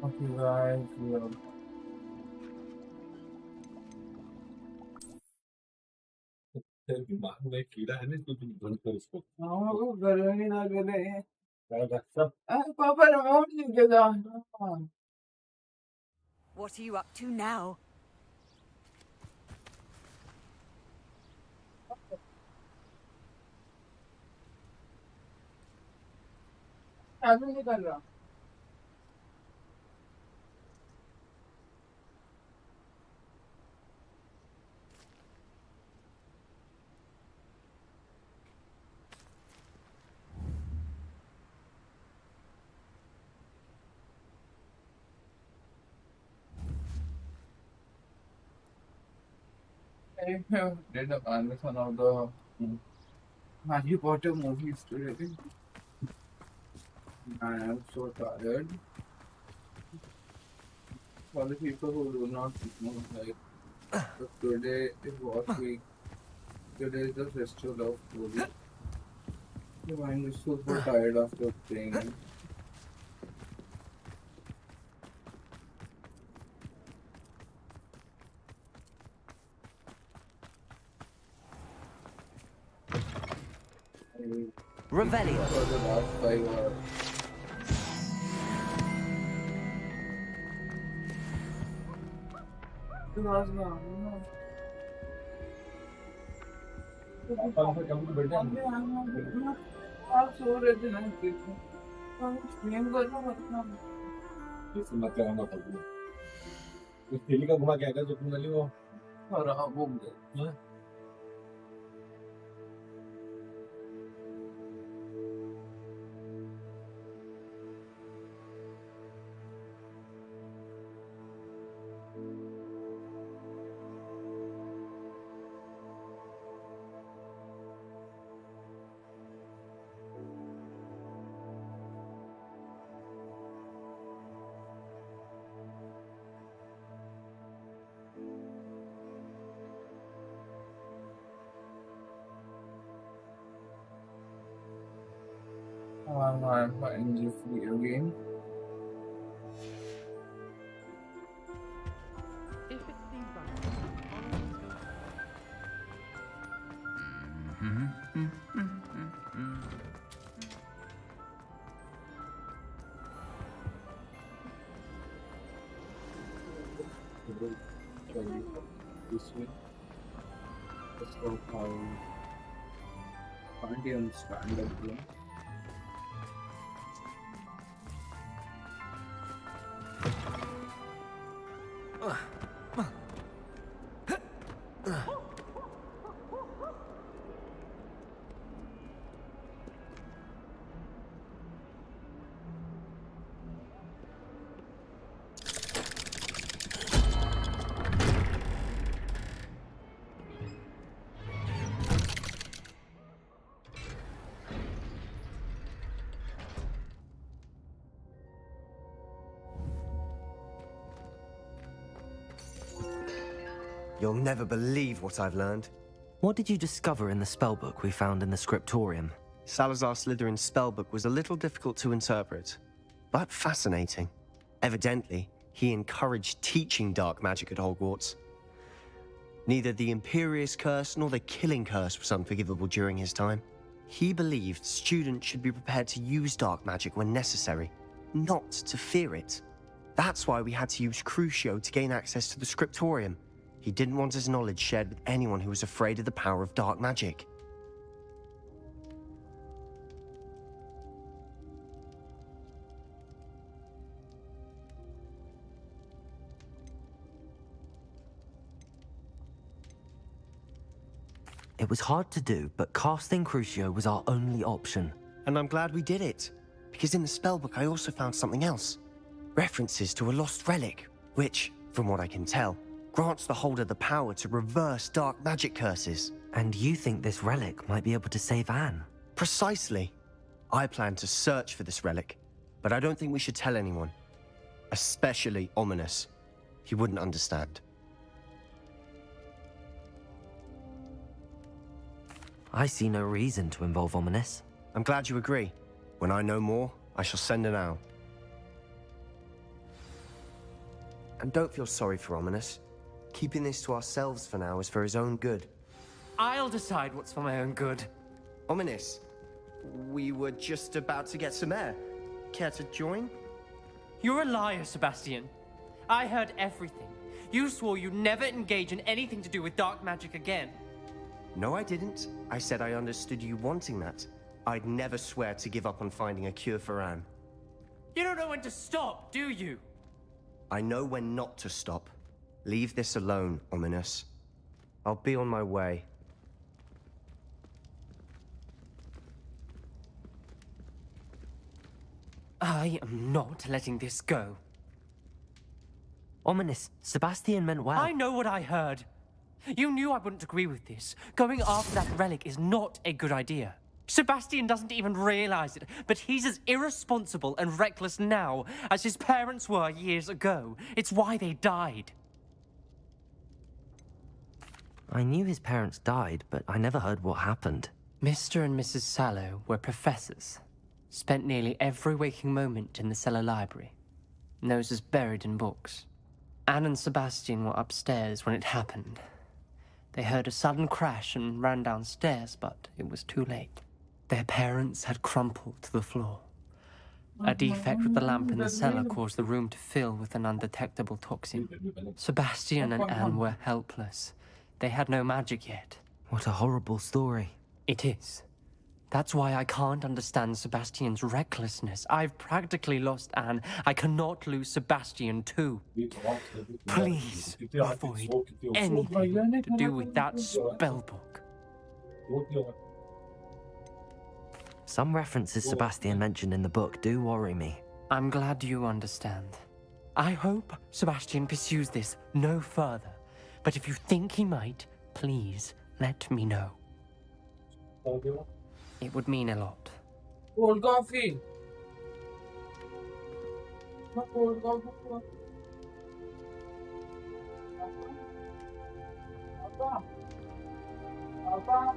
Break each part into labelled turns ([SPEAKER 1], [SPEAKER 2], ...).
[SPEAKER 1] Okay, guys,
[SPEAKER 2] दिमाग में कीड़ा है ना इसको तुम बंद कर इसको
[SPEAKER 1] वो गर्मी ना करे।
[SPEAKER 2] सब
[SPEAKER 1] पापा रिमोट लेके जाना।
[SPEAKER 3] What are you up to now?
[SPEAKER 1] चालू नहीं कर रहा। I did one of the Harry Potter movies today. I am so tired. For the people who do not know, like, today is what week. Today is the festival of Holi. The mind is super tired after playing.
[SPEAKER 4] Revelio.
[SPEAKER 1] For the last 5 hours. आप सो रहे थे ना stream करना मतलब
[SPEAKER 2] मत लगाना पड़ेगा उस थैली का घुमा क्या कर जो तुम वाली वो
[SPEAKER 1] और वो गया I'm playing this video game.
[SPEAKER 5] If it seems like
[SPEAKER 2] this way
[SPEAKER 1] Let's go how can't even stand up here.
[SPEAKER 4] You'll never believe what I've learned.
[SPEAKER 6] What did you discover in the spellbook we found in the scriptorium?
[SPEAKER 4] Salazar Slytherin's spellbook was a little difficult to interpret, but fascinating. Evidently, he encouraged teaching dark magic at Hogwarts. Neither the Imperious Curse nor the Killing Curse was unforgivable during his time. He believed students should be prepared to use dark magic when necessary, not to fear it. That's why we had to use Crucio to gain access to the scriptorium. He didn't want his knowledge shared with anyone who was afraid of the power of dark magic.
[SPEAKER 6] It was hard to do, but casting Crucio was our only option.
[SPEAKER 4] And I'm glad we did it, because in the spellbook I also found something else. References to a lost relic, which, from what I can tell, grants the holder the power to reverse dark magic curses.
[SPEAKER 6] And you think this relic might be able to save Anne?
[SPEAKER 4] Precisely. I plan to search for this relic, but I don't think we should tell anyone. Especially Ominous. He wouldn't understand.
[SPEAKER 6] I see no reason to involve Ominous.
[SPEAKER 4] I'm glad you agree. When I know more, I shall send an owl. And don't feel sorry for Ominous. Keeping this to ourselves for now is for his own good.
[SPEAKER 3] I'll decide what's for my own good.
[SPEAKER 4] Ominous, we were just about to get some air. Care to join?
[SPEAKER 3] You're a liar, Sebastian. I heard everything. You swore you'd never engage in anything to do with dark magic again.
[SPEAKER 4] No, I didn't. I said I understood you wanting that. I'd never swear to give up on finding a cure for Anne.
[SPEAKER 3] You don't know when to stop, do you?
[SPEAKER 4] I know when not to stop. Leave this alone, Ominous. I'll be on my way.
[SPEAKER 3] I am not letting this go.
[SPEAKER 6] Ominous, Sebastian meant well.
[SPEAKER 3] I know what I heard. You knew I wouldn't agree with this. Going after that relic is not a good idea. Sebastian doesn't even realize it, but he's as irresponsible and reckless now as his parents were years ago. It's why they died.
[SPEAKER 6] I knew his parents died, but I never heard what happened.
[SPEAKER 3] Mr. and Mrs. Sallow were professors. Spent nearly every waking moment in the cellar library. Noses buried in books. Anne and Sebastian were upstairs when it happened. They heard a sudden crash and ran downstairs, but it was too late. Their parents had crumpled to the floor. A defect with the lamp in the cellar caused the room to fill with an undetectable toxin. Sebastian and Anne were helpless. They had no magic yet.
[SPEAKER 6] What a horrible story.
[SPEAKER 3] It is. That's why I can't understand Sebastian's recklessness. I've practically lost Anne. I cannot lose Sebastian too. Please avoid anything to do with that spellbook.
[SPEAKER 6] Some references Sebastian mentioned in the book do worry me.
[SPEAKER 3] I'm glad you understand. I hope Sebastian pursues this no further. But if you think he might, please let me know. It would mean a lot.
[SPEAKER 1] Cold coffee. Cold coffee. Papa. Papa.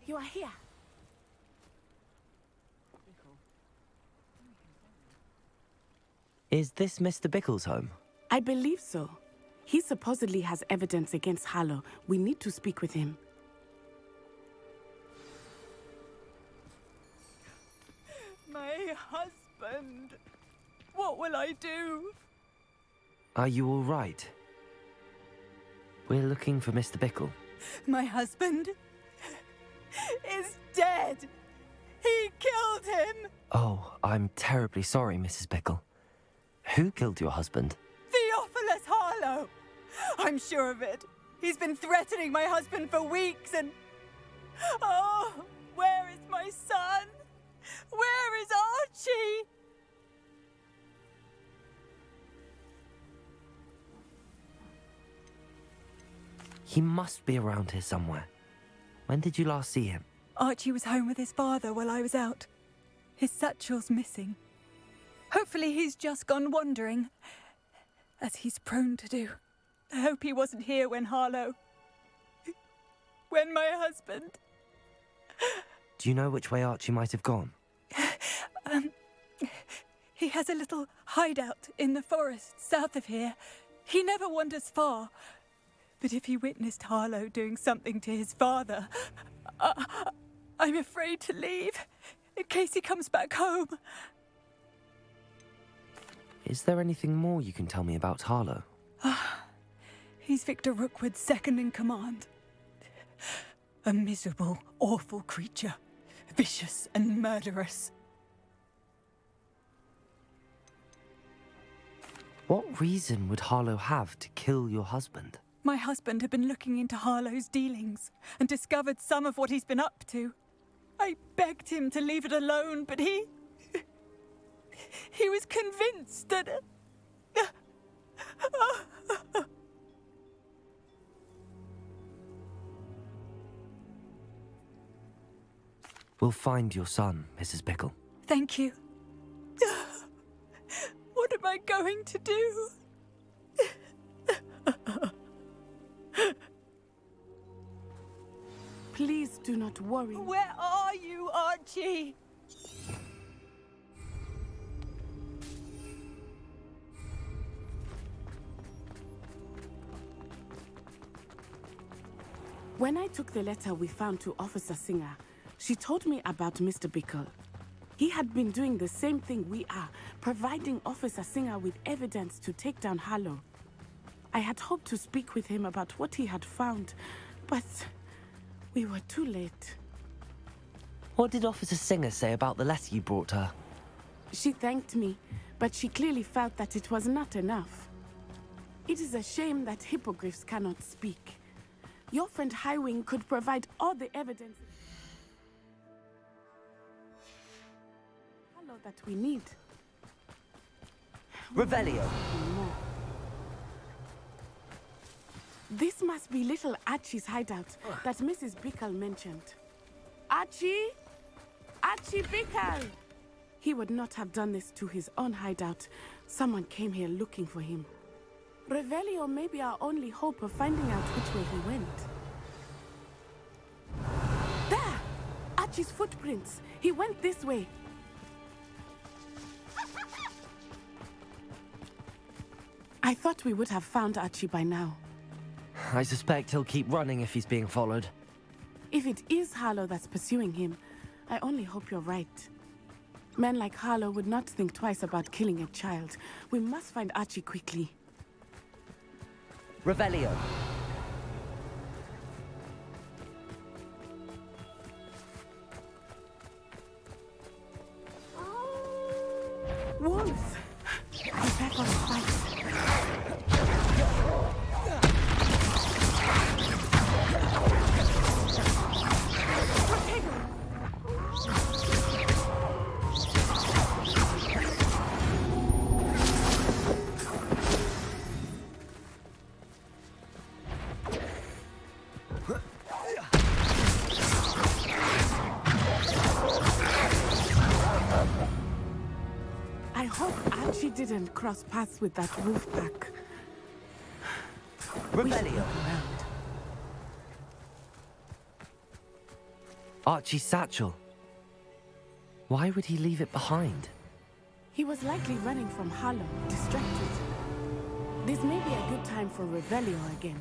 [SPEAKER 7] You are here.
[SPEAKER 6] Is this Mr. Bickle's home?
[SPEAKER 7] I believe so. He supposedly has evidence against Harlow. We need to speak with him.
[SPEAKER 8] My husband. What will I do?
[SPEAKER 6] Are you all right? We're looking for Mr. Bickle.
[SPEAKER 8] My husband is dead. He killed him.
[SPEAKER 6] Oh, I'm terribly sorry, Mrs. Bickle. Who killed your husband?
[SPEAKER 8] Theophilus Harlow. I'm sure of it. He's been threatening my husband for weeks and... Oh, where is my son? Where is Archie?
[SPEAKER 6] He must be around here somewhere. When did you last see him?
[SPEAKER 8] Archie was home with his father while I was out. His satchel's missing. Hopefully he's just gone wandering, as he's prone to do. I hope he wasn't here when Harlow... when my husband...
[SPEAKER 6] Do you know which way Archie might have gone?
[SPEAKER 8] He has a little hideout in the forest south of here. He never wanders far. But if he witnessed Harlow doing something to his father, I'm afraid to leave, in case he comes back home.
[SPEAKER 6] Is there anything more you can tell me about Harlow?
[SPEAKER 8] He's Victor Rookwood's second in command. A miserable, awful creature vicious and murderous.
[SPEAKER 6] What reason would Harlow have to kill your husband?
[SPEAKER 8] My husband had been looking into Harlow's dealings and discovered some of what he's been up to. I begged him to leave it alone, but he was convinced that...
[SPEAKER 6] We'll find your son, Mrs. Bickle.
[SPEAKER 8] Thank you. What am I going to do?
[SPEAKER 7] Please do not worry.
[SPEAKER 8] Where are you, Archie?
[SPEAKER 7] When I took the letter we found to Officer Singer, she told me about Mr. Bickle. He had been doing the same thing we are, providing Officer Singer with evidence to take down Harlow. I had hoped to speak with him about what he had found, but we were too late.
[SPEAKER 6] What did Officer Singer say about the letter you brought her?
[SPEAKER 7] She thanked me, but she clearly felt that it was not enough. It is a shame that hippogriffs cannot speak. Your friend Highwing could provide all the evidence that we need.
[SPEAKER 6] Revelio.
[SPEAKER 7] This must be little Archie's hideout that Mrs. Bickle mentioned. Archie? Archie Bickle! He would not have done this to his own hideout. Someone came here looking for him. Revelio may be our only hope of finding out which way he went. There! Archie's footprints. He went this way. I thought we would have found Archie by now.
[SPEAKER 6] I suspect he'll keep running if he's being followed.
[SPEAKER 7] If it is Harlow that's pursuing him, I only hope you're right. Men like Harlow would not think twice about killing a child. We must find Archie quickly.
[SPEAKER 6] Revelio.
[SPEAKER 7] Wolves! Prepare for a fight. I hope Archie didn't cross paths with that wolf pack.
[SPEAKER 6] Revelio. Archie's satchel. Why would he leave it behind?
[SPEAKER 7] He was likely running from Harlow, distracted. This may be a good time for Revelio again.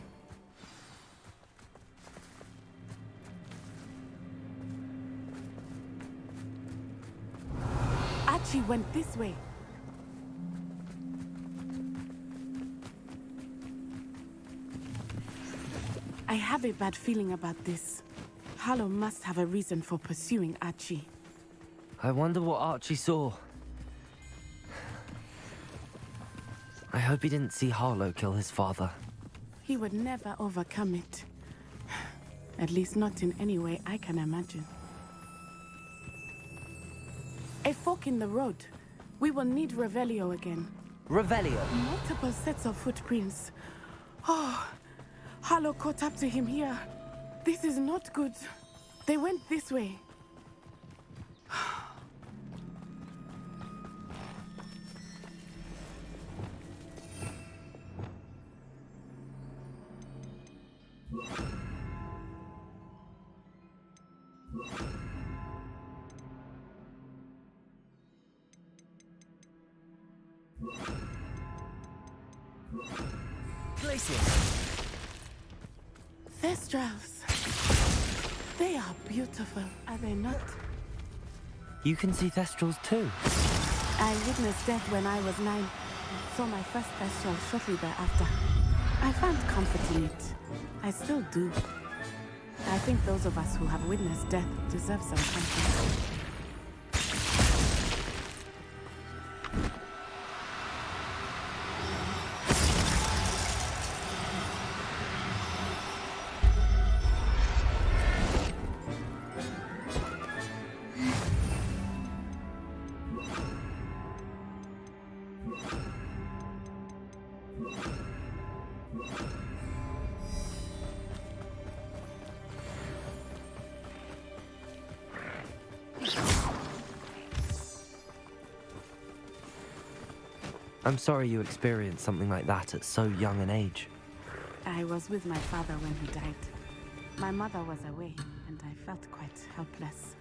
[SPEAKER 7] Archie went this way. I have a bad feeling about this. Harlow must have a reason for pursuing Archie.
[SPEAKER 6] I wonder what Archie saw. I hope he didn't see Harlow kill his father.
[SPEAKER 7] He would never overcome it. At least not in any way I can imagine. A fork in the road. We will need Revelio again.
[SPEAKER 6] Revelio.
[SPEAKER 7] Multiple sets of footprints. Oh, Harlow caught up to him here. This is not good. They went this way. Thestrals. They are beautiful, are they not?
[SPEAKER 6] You can see Thestrals too.
[SPEAKER 7] I witnessed death when I was 9. Saw my first Thestral shortly thereafter. I found comfort in it. I still do. I think those of us who have witnessed death deserve some something.
[SPEAKER 6] I'm sorry you experienced something like that at so young an age.
[SPEAKER 7] I was with my father when he died. My mother was away, and I felt quite helpless.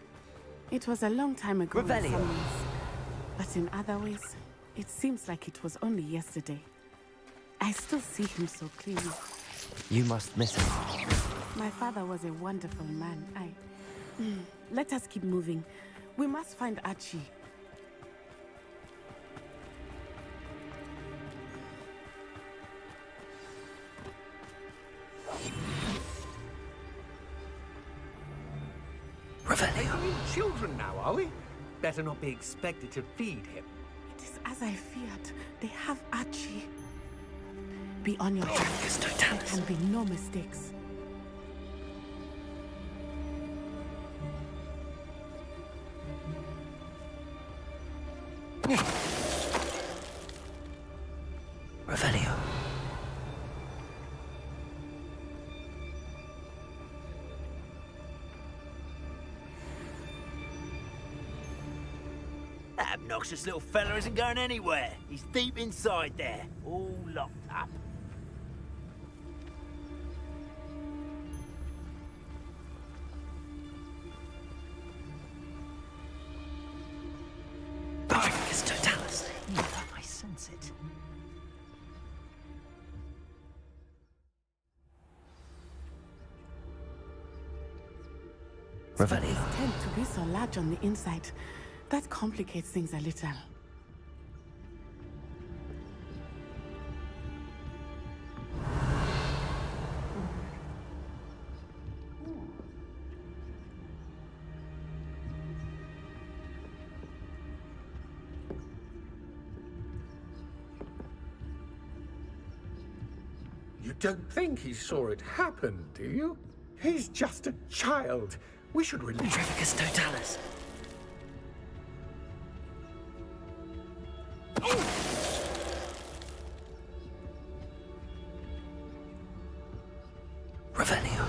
[SPEAKER 7] It was a long time ago in
[SPEAKER 6] Revelio.
[SPEAKER 7] some ways, but in other ways, it seems like it was only yesterday. I still see him so clearly.
[SPEAKER 6] You must miss him.
[SPEAKER 7] My father was a wonderful man. Let us keep moving. We must find Archie.
[SPEAKER 6] Revelio.
[SPEAKER 9] We're children now, are we? Better not be expected to feed him.
[SPEAKER 7] It is as I feared. They have Archie. Be on your toes. There can be no mistakes.
[SPEAKER 6] Revelio.
[SPEAKER 10] That obnoxious little fella isn't going anywhere. He's deep inside there, all locked up.
[SPEAKER 6] Barricus Totalis.
[SPEAKER 10] Yeah, I sense it.
[SPEAKER 6] Revelio.
[SPEAKER 7] Spiders tend to be so large on the inside. That complicates things a little.
[SPEAKER 9] You don't think he saw it happen, do you? He's just a child. We should release him.
[SPEAKER 6] Barricus Totalis. Revelio.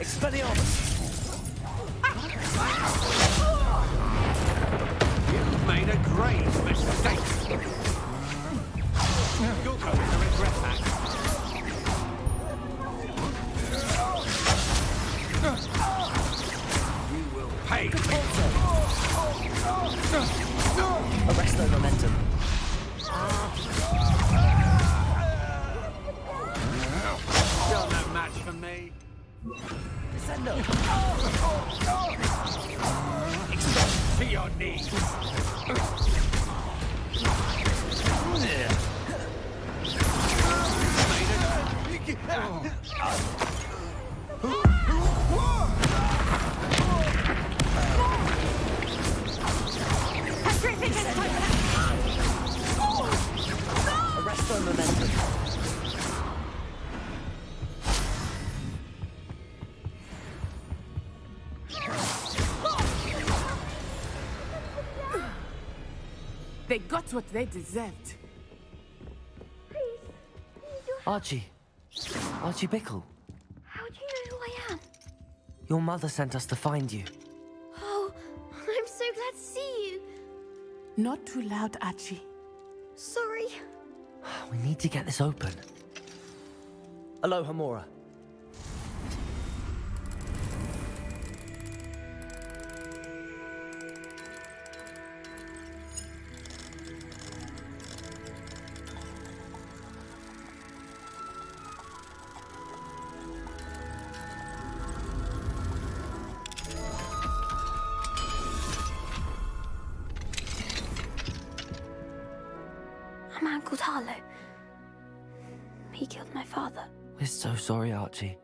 [SPEAKER 6] Expelliarmus!
[SPEAKER 9] You've made a grave mistake. You're going to regret that. You will pay.
[SPEAKER 6] Arrest their momentum.
[SPEAKER 9] You're no match for me.
[SPEAKER 6] Descendo.
[SPEAKER 9] To your knees.
[SPEAKER 6] Arrest their momentum.
[SPEAKER 7] got what they deserved.
[SPEAKER 6] Archie. Archie Bickle.
[SPEAKER 11] How do you know who I am?
[SPEAKER 6] Your mother sent us to find you.
[SPEAKER 11] Oh, I'm so glad to see you.
[SPEAKER 7] Not too loud, Archie.
[SPEAKER 11] Sorry.
[SPEAKER 6] We need to get this open. Aloha, Mora.
[SPEAKER 11] A man called Harlow. He killed my father.
[SPEAKER 6] We're so sorry, Archie.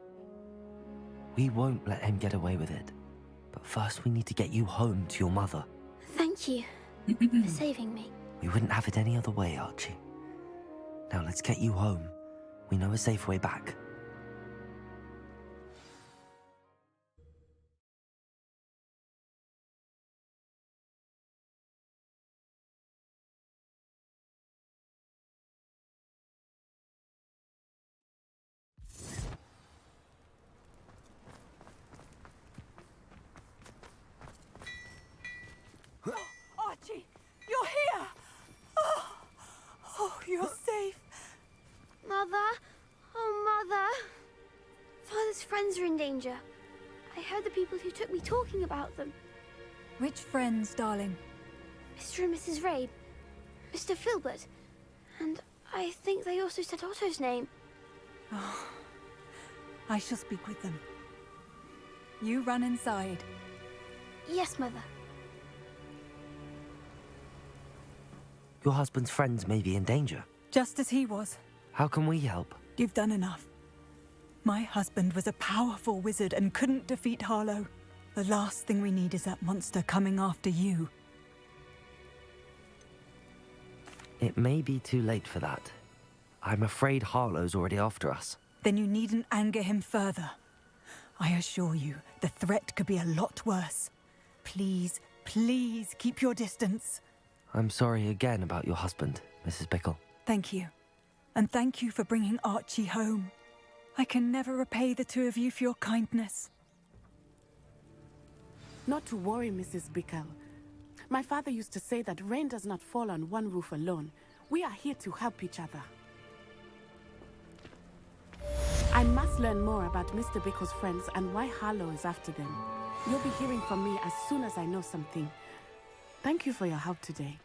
[SPEAKER 6] We won't let him get away with it. But first we need to get you home to your mother.
[SPEAKER 11] Thank you for saving me.
[SPEAKER 6] We wouldn't have it any other way, Archie. Now let's get you home. We know a safe way back.
[SPEAKER 8] Archie, you're here! Oh, you're safe.
[SPEAKER 11] Mother? Oh, Mother. Father's friends are in danger. I heard the people who took me talking about them.
[SPEAKER 8] Which friends, darling?
[SPEAKER 11] Mr. and Mrs. Rabe, Mr. Filbert, and I think they also said Otto's name.
[SPEAKER 8] Oh, I shall speak with them. You run inside.
[SPEAKER 11] Yes, Mother.
[SPEAKER 6] Your husband's friends may be in danger.
[SPEAKER 8] Just as he was.
[SPEAKER 6] How can we help?
[SPEAKER 8] You've done enough. My husband was a powerful wizard and couldn't defeat Harlow. The last thing we need is that monster coming after you.
[SPEAKER 6] It may be too late for that. I'm afraid Harlow's already after us.
[SPEAKER 8] Then you needn't anger him further. I assure you, the threat could be a lot worse. Please, please keep your distance.
[SPEAKER 6] I'm sorry again about your husband, Mrs. Bickle.
[SPEAKER 8] Thank you. And thank you for bringing Archie home. I can never repay the two of you for your kindness.
[SPEAKER 7] Not to worry, Mrs. Bickle. My father used to say that rain does not fall on one roof alone. We are here to help each other. I must learn more about Mr. Bickle's friends and why Harlow is after them. You'll be hearing from me as soon as I know something. Thank you for your help today.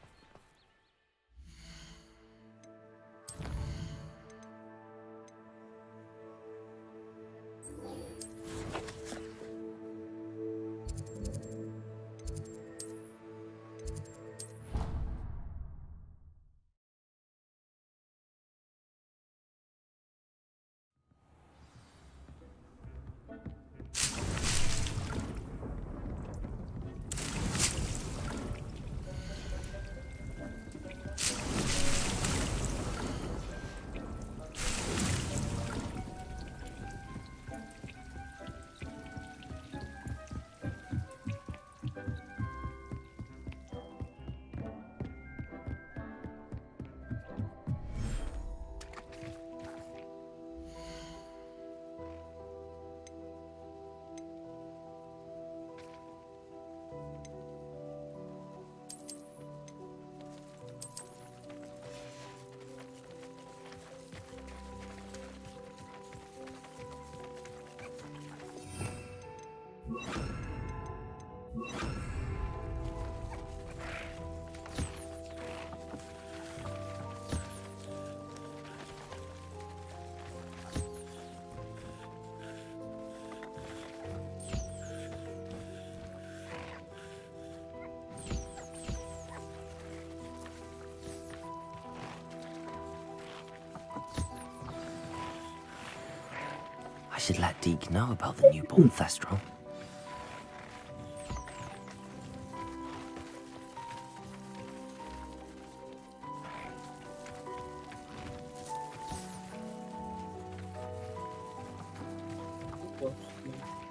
[SPEAKER 6] I should let Deke know about the newborn Thestral.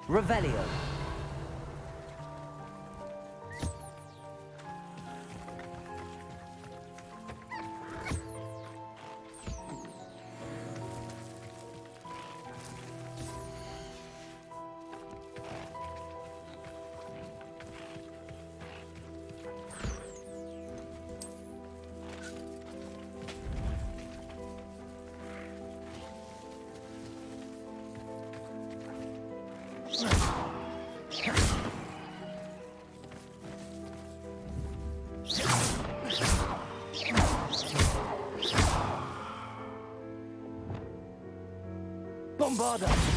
[SPEAKER 6] Revelio. Bombarda!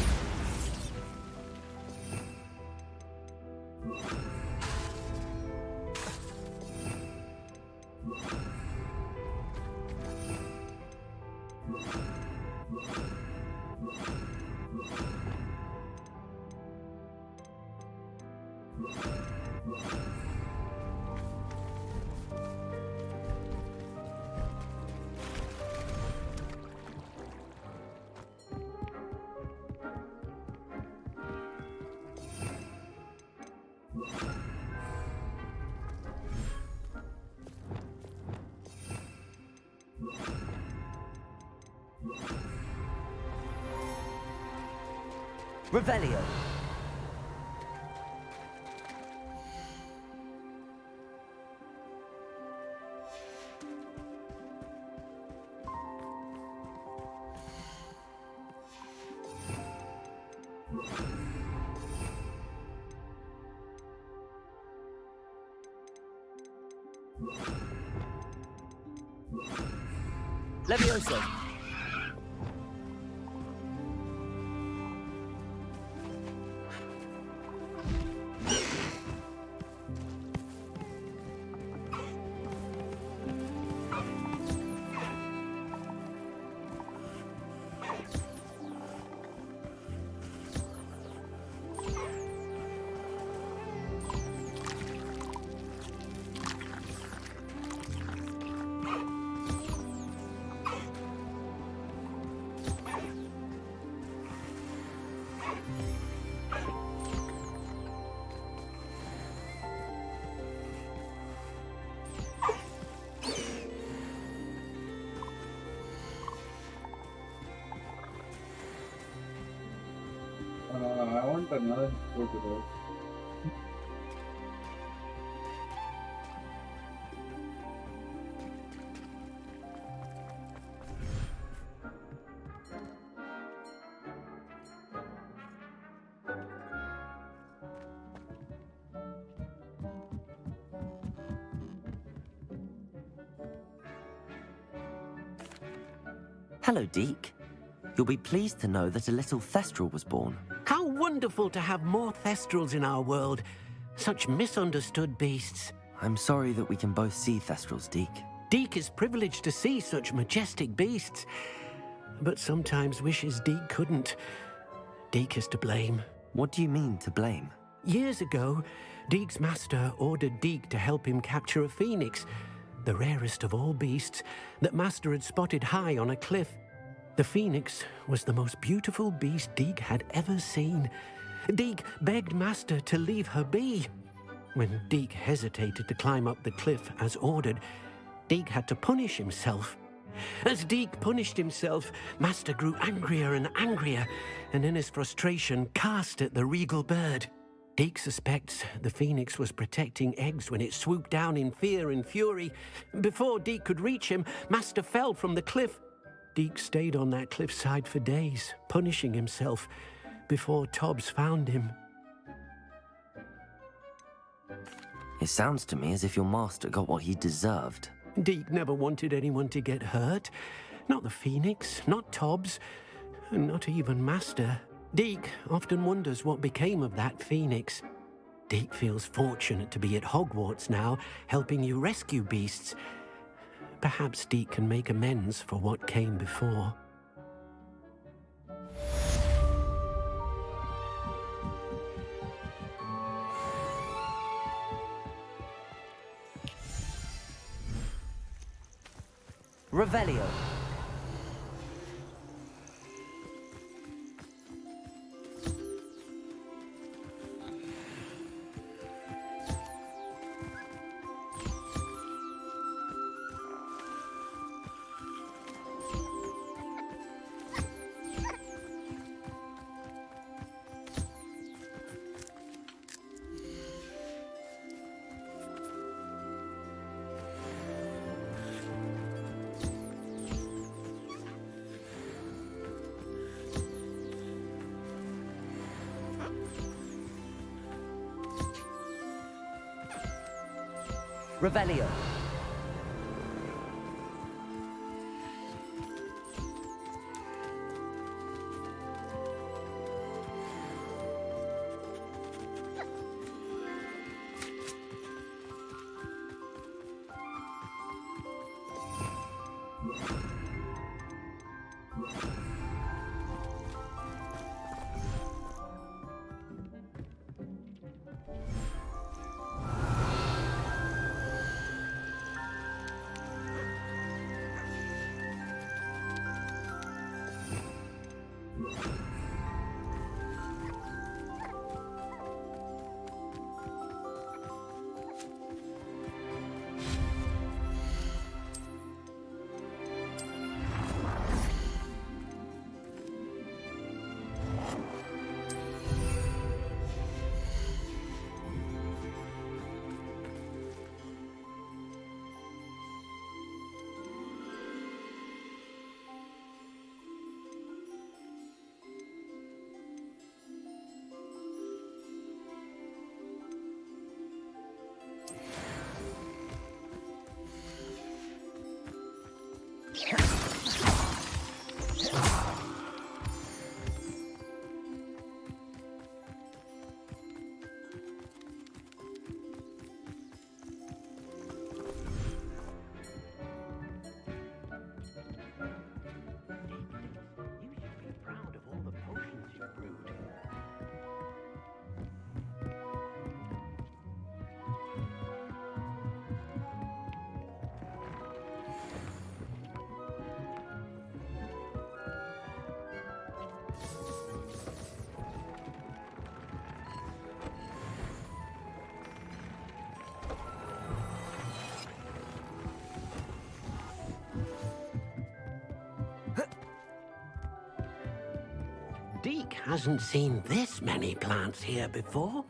[SPEAKER 6] Revelio. Levioso.
[SPEAKER 1] I want another photo.
[SPEAKER 6] Hello, Deke. You'll be pleased to know that a little Thestral was born.
[SPEAKER 12] How wonderful to have more Thestrals in our world. Such misunderstood beasts.
[SPEAKER 6] I'm sorry that we can both see Thestrals, Deke.
[SPEAKER 12] Deke is privileged to see such majestic beasts, but sometimes wishes Deke couldn't. Deke is to blame.
[SPEAKER 6] What do you mean, to blame?
[SPEAKER 12] Years ago, Deke's master ordered Deke to help him capture a phoenix, the rarest of all beasts, that master had spotted high on a cliff. The phoenix was the most beautiful beast Deke had ever seen. Deke begged master to leave her be. When Deke hesitated to climb up the cliff as ordered, Deke had to punish himself. As Deke punished himself, master grew angrier and angrier, and in his frustration cast at the regal bird. Deke suspects the phoenix was protecting eggs when it swooped down in fear and fury. Before Deke could reach him, master fell from the cliff. Deke stayed on that cliffside for days, punishing himself, before Tobbs found him.
[SPEAKER 6] It sounds to me as if your master got what he deserved.
[SPEAKER 12] Deke never wanted anyone to get hurt. Not the phoenix, not Tobbs, and not even master. Deke often wonders what became of that phoenix. Deke feels fortunate to be at Hogwarts now, helping you rescue beasts. Perhaps Deke can make amends for what came before.
[SPEAKER 6] Revelio. Revelio.
[SPEAKER 12] Deke hasn't seen this many plants here before.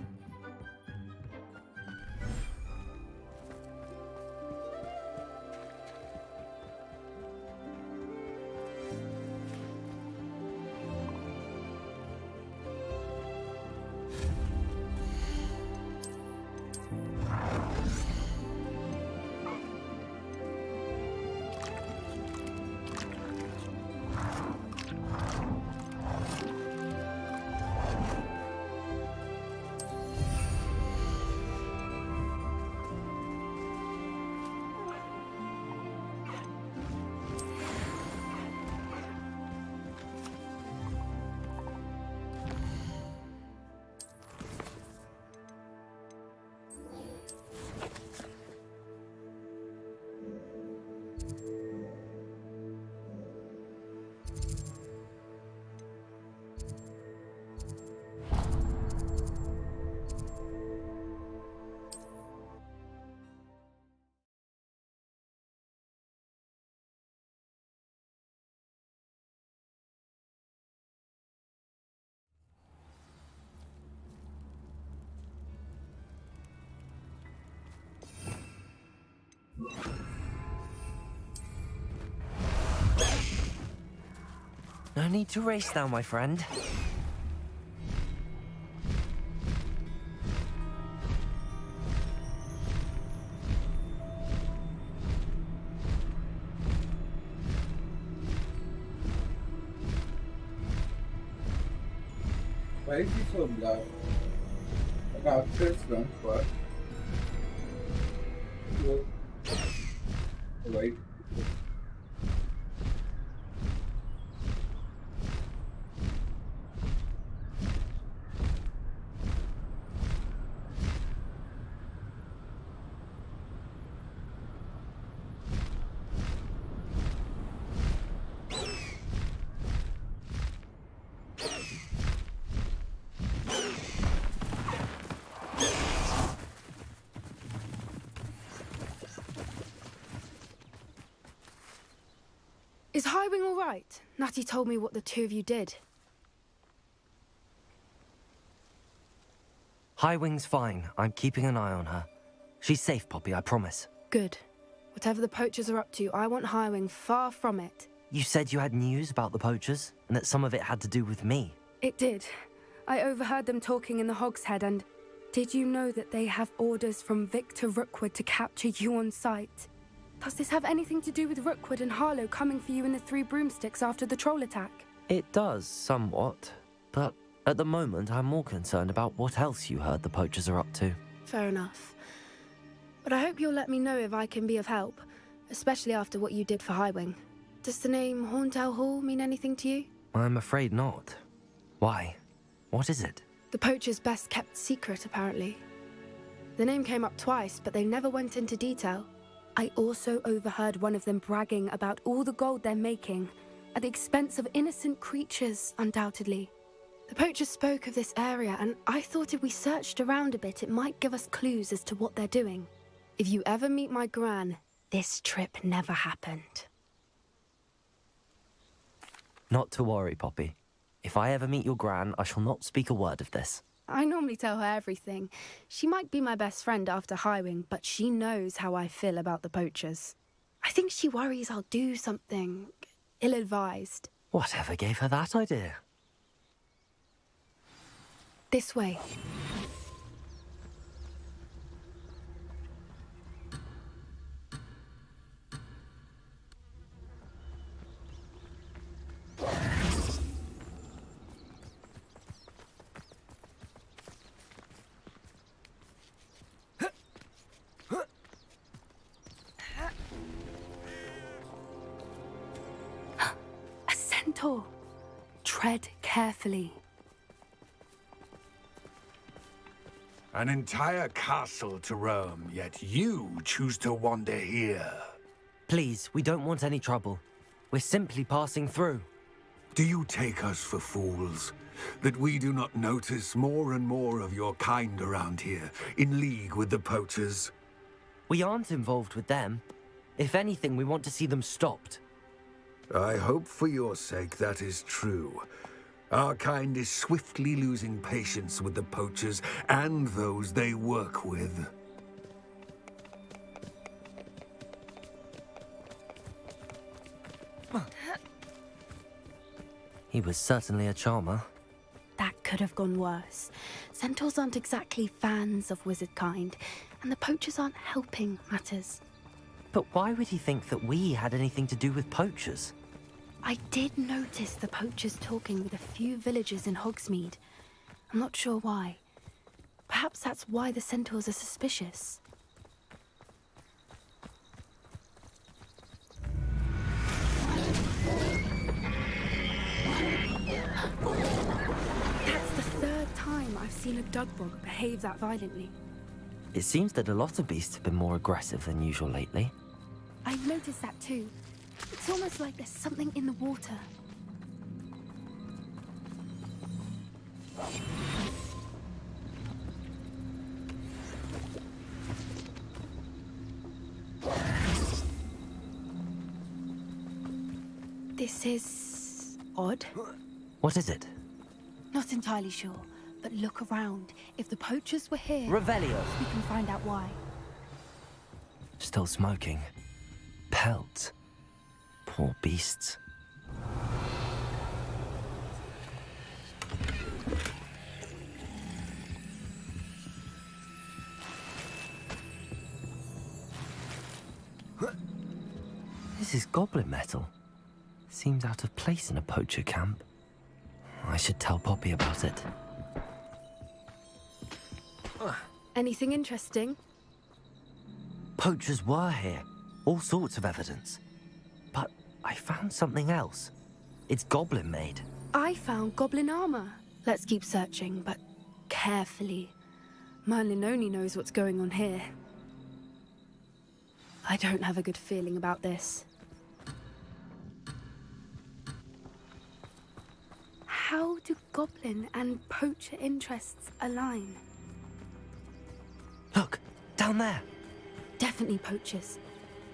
[SPEAKER 6] No need to race now, my friend.
[SPEAKER 1] Why is he so black? Like after his front part. White.
[SPEAKER 13] Is Highwing all right? Natty told me what the two of you did.
[SPEAKER 6] Highwing's fine. I'm keeping an eye on her. She's safe, Poppy, I promise.
[SPEAKER 13] Good. Whatever the poachers are up to, I want Highwing far from it.
[SPEAKER 6] You said you had news about the poachers, and that some of it had to do with me.
[SPEAKER 13] It did. I overheard them talking in the Hogshead, and Did you know that they have orders from Victor Rookwood to capture you on sight? Does this have anything to do with Rookwood and Harlow coming for you in the Three Broomsticks after the troll attack?
[SPEAKER 6] It does, somewhat. But at the moment, I'm more concerned about what else you heard the poachers are up to.
[SPEAKER 13] Fair enough. But I hope you'll let me know if I can be of help, especially after what you did for Highwing. Does the name Horntail Hall mean anything to you?
[SPEAKER 6] I'm afraid not. Why? What is it?
[SPEAKER 13] The poacher's best kept secret, apparently. The name came up twice, but they never went into detail. I also overheard one of them bragging about all the gold they're making, at the expense of innocent creatures, undoubtedly. The poacher spoke of this area, and I thought if we searched around a bit, it might give us clues as to what they're doing. If you ever meet my gran, this trip never happened.
[SPEAKER 6] Not to worry, Poppy. If I ever meet your gran, I shall not speak a word of this.
[SPEAKER 13] I normally tell her everything. She might be my best friend after Highwing, but she knows how I feel about the poachers. I think she worries I'll do something ill-advised.
[SPEAKER 6] Whatever gave her that idea?
[SPEAKER 13] This way. A centaur. Tread carefully.
[SPEAKER 9] An entire castle to roam, yet you choose to wander here.
[SPEAKER 6] Please, we don't want any trouble. We're simply passing through.
[SPEAKER 9] Do you take us for fools? That we do not notice more and more of your kind around here, in league with the poachers?
[SPEAKER 6] We aren't involved with them. If anything, we want to see them stopped.
[SPEAKER 9] I hope for your sake that is true. Our kind is swiftly losing patience with the poachers and those they work with.
[SPEAKER 6] He was certainly a charmer.
[SPEAKER 13] That could have gone worse. Centaurs aren't exactly fans of wizard kind, and the poachers aren't helping matters.
[SPEAKER 6] But why would he think that we had anything to do with poachers?
[SPEAKER 13] I did notice the poachers talking with a few villagers in Hogsmeade. I'm not sure why. Perhaps that's why the centaurs are suspicious. That's the third time I've seen a dugbog behave that violently.
[SPEAKER 6] It seems that a lot of beasts have been more aggressive than usual lately.
[SPEAKER 13] I've noticed that too. It's almost like there's something in the water. This is odd.
[SPEAKER 6] What is it?
[SPEAKER 13] Not entirely sure, but look around. If the poachers were here,
[SPEAKER 6] Revelio.
[SPEAKER 13] we can find out why.
[SPEAKER 6] Still smoking. Pelt. Poor beasts. This is goblin metal. Seems out of place in a poacher camp. I should tell Poppy about it.
[SPEAKER 13] Anything interesting?
[SPEAKER 6] Poachers were here. All sorts of evidence. But I found something else. It's goblin made.
[SPEAKER 13] I found goblin armor. Let's keep searching, but carefully. Merlin only knows what's going on here. I don't have a good feeling about this. How do goblin and poacher interests align?
[SPEAKER 6] Look, down there.
[SPEAKER 13] Definitely poachers.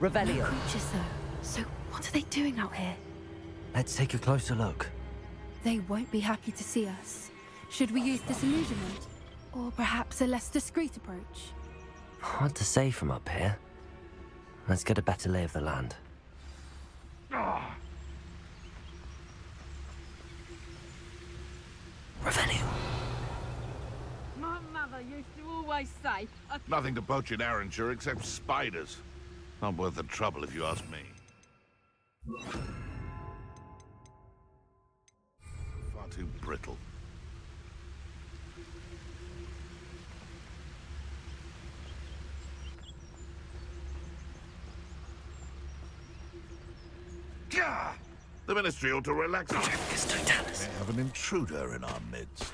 [SPEAKER 6] Revelio.
[SPEAKER 13] No creatures, though. So what are they doing out here?
[SPEAKER 6] Let's take a closer look.
[SPEAKER 13] They won't be happy to see us. Should we use disillusionment? Or perhaps a less discreet approach?
[SPEAKER 6] Hard to say from up here. Let's get a better lay of the land.
[SPEAKER 5] My mother mother used to always say.
[SPEAKER 14] Nothing to poach in Arrowshire except spiders. Not worth the trouble, if you ask me. Far too brittle. Gah! The Ministry ought to relax. We have an intruder in our midst.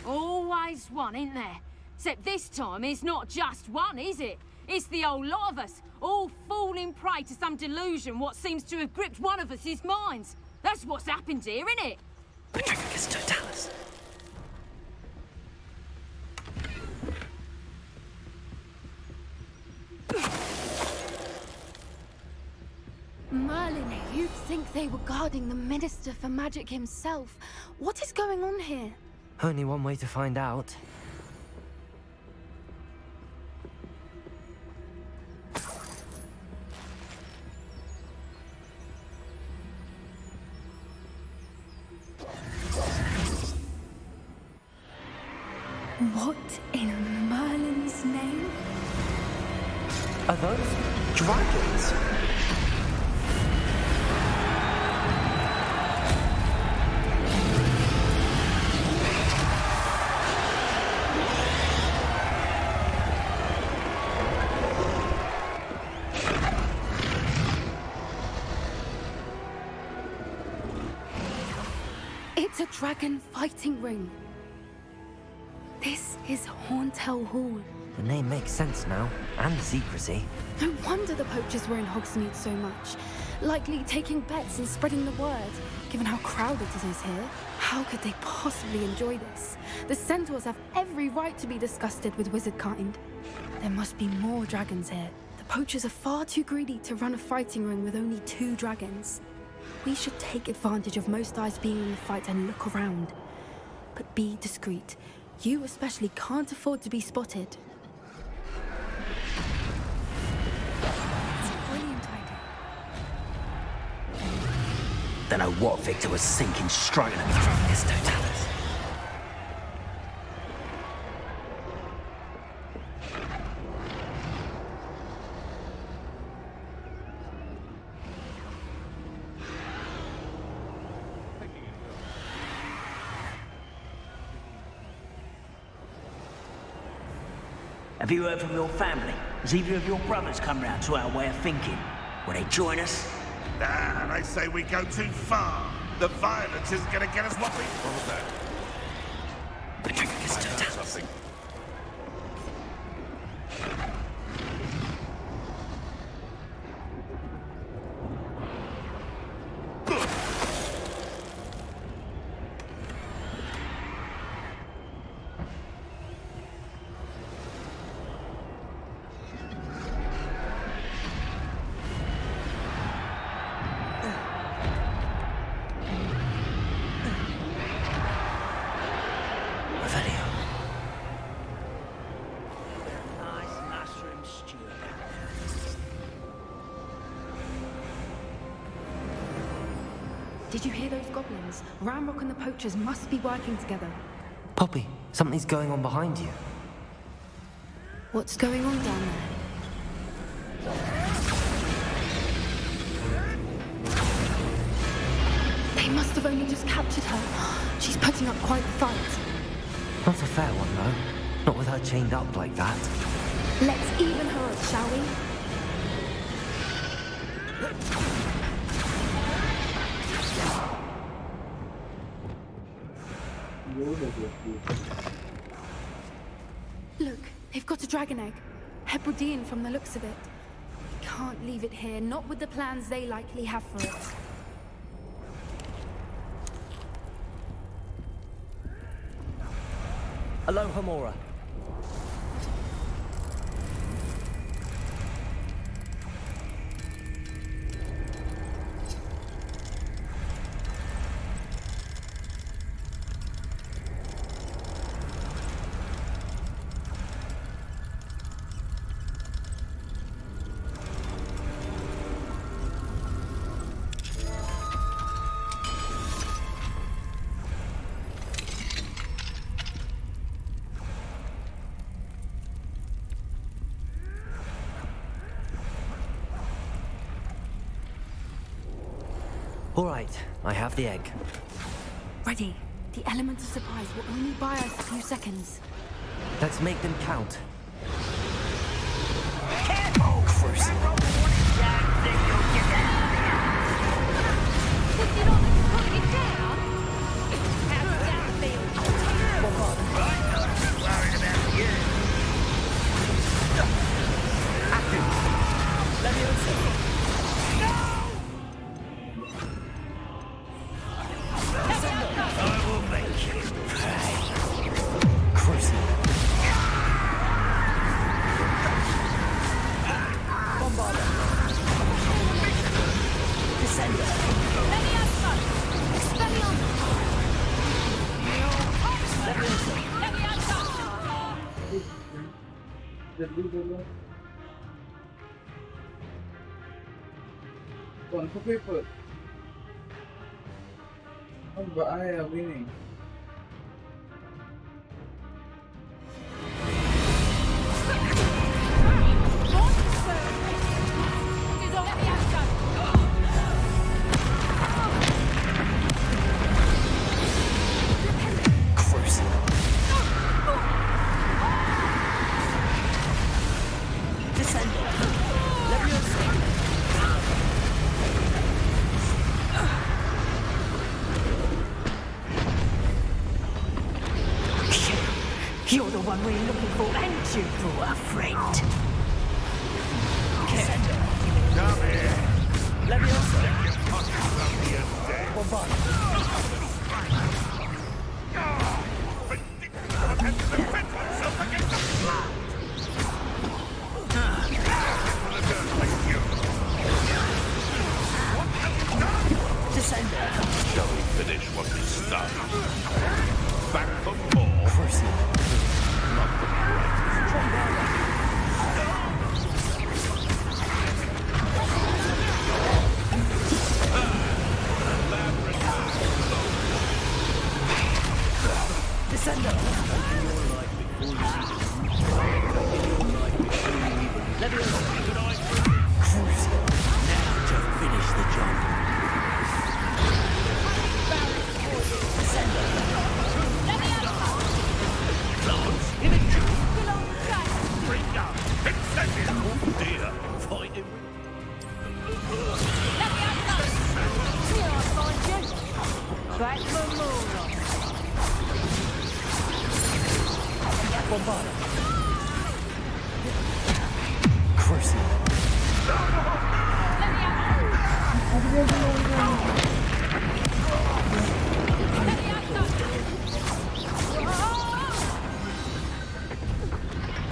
[SPEAKER 15] Always one, isn't there? Except this time it's not just one, is it? It's the whole lot of us, all falling prey to some delusion what seems to have gripped one of us' minds. That's what's happened here, isn't it?
[SPEAKER 6] Patricus Totalis.
[SPEAKER 13] Merlin, you'd think they were guarding the Minister for Magic himself. What is going on here?
[SPEAKER 6] Only one way to find out.
[SPEAKER 8] What in Merlin's name?
[SPEAKER 6] Are those dragons?
[SPEAKER 13] It's a dragon fighting ring. This is Horntail Hall.
[SPEAKER 6] The name makes sense now, and the secrecy.
[SPEAKER 13] No wonder the poachers were in Hogsmeade so much. Likely taking bets and spreading the word, given how crowded it is here. How could they possibly enjoy this? The centaurs have every right to be disgusted with wizard kind. There must be more dragons here. The poachers are far too greedy to run a fighting ring with only 2 dragons. We should take advantage of most eyes being in the fight and look around. But be discreet. You especially can't afford to be spotted.
[SPEAKER 8] It's a brilliant idea.
[SPEAKER 10] Don't know what Victor was thinking straight at Patricus Totalis. Have you heard from your family? Has either of your brothers come round to our way of thinking? Will they join us?
[SPEAKER 14] Nah, they say we go too far. The violence isn't going to get us what we... What was that?
[SPEAKER 6] Patricus Totalis.
[SPEAKER 14] Something.
[SPEAKER 13] Did you hear those goblins? Ramrock and the poachers must be working together.
[SPEAKER 6] Poppy, something's going on behind you.
[SPEAKER 13] What's going on down there? They must have only just captured her. She's putting up quite the fight.
[SPEAKER 6] Not a fair one, though. Not with her chained up like that.
[SPEAKER 13] Let's even her up, shall we? Look, they've got a dragon egg. Hebridean from the looks of it. We can't leave it here, not with the plans they likely have for it.
[SPEAKER 6] Aloha Mora. All right, I have the egg.
[SPEAKER 13] Ready. The element of surprise will only buy us a few seconds.
[SPEAKER 6] Let's make them count.
[SPEAKER 10] Careful!
[SPEAKER 6] Cruise.
[SPEAKER 15] Would you like to put it down? How does that feel?
[SPEAKER 10] Worried about you. I will make you pay.
[SPEAKER 6] Cruise.
[SPEAKER 10] Descender.
[SPEAKER 15] Leviosa! Expelliarmus! Leviosa!
[SPEAKER 1] कौन सा paper? अब आए अभी नहीं.
[SPEAKER 6] Cruise.
[SPEAKER 10] Descender. Leviosa. You're the one we're looking for, and you brought a friend. Descender.
[SPEAKER 14] Come here.
[SPEAKER 10] Leviosa. Descender.
[SPEAKER 14] Shall we finish what we started? Back for more.
[SPEAKER 6] Cruise.
[SPEAKER 14] Not the
[SPEAKER 10] Descender. Leviosa.
[SPEAKER 6] Cruise. Now to finish the job.
[SPEAKER 10] Descender.
[SPEAKER 14] bring down. Incendium. Dear. Fighting.
[SPEAKER 15] Here I find you. Back for more.
[SPEAKER 6] Cruise.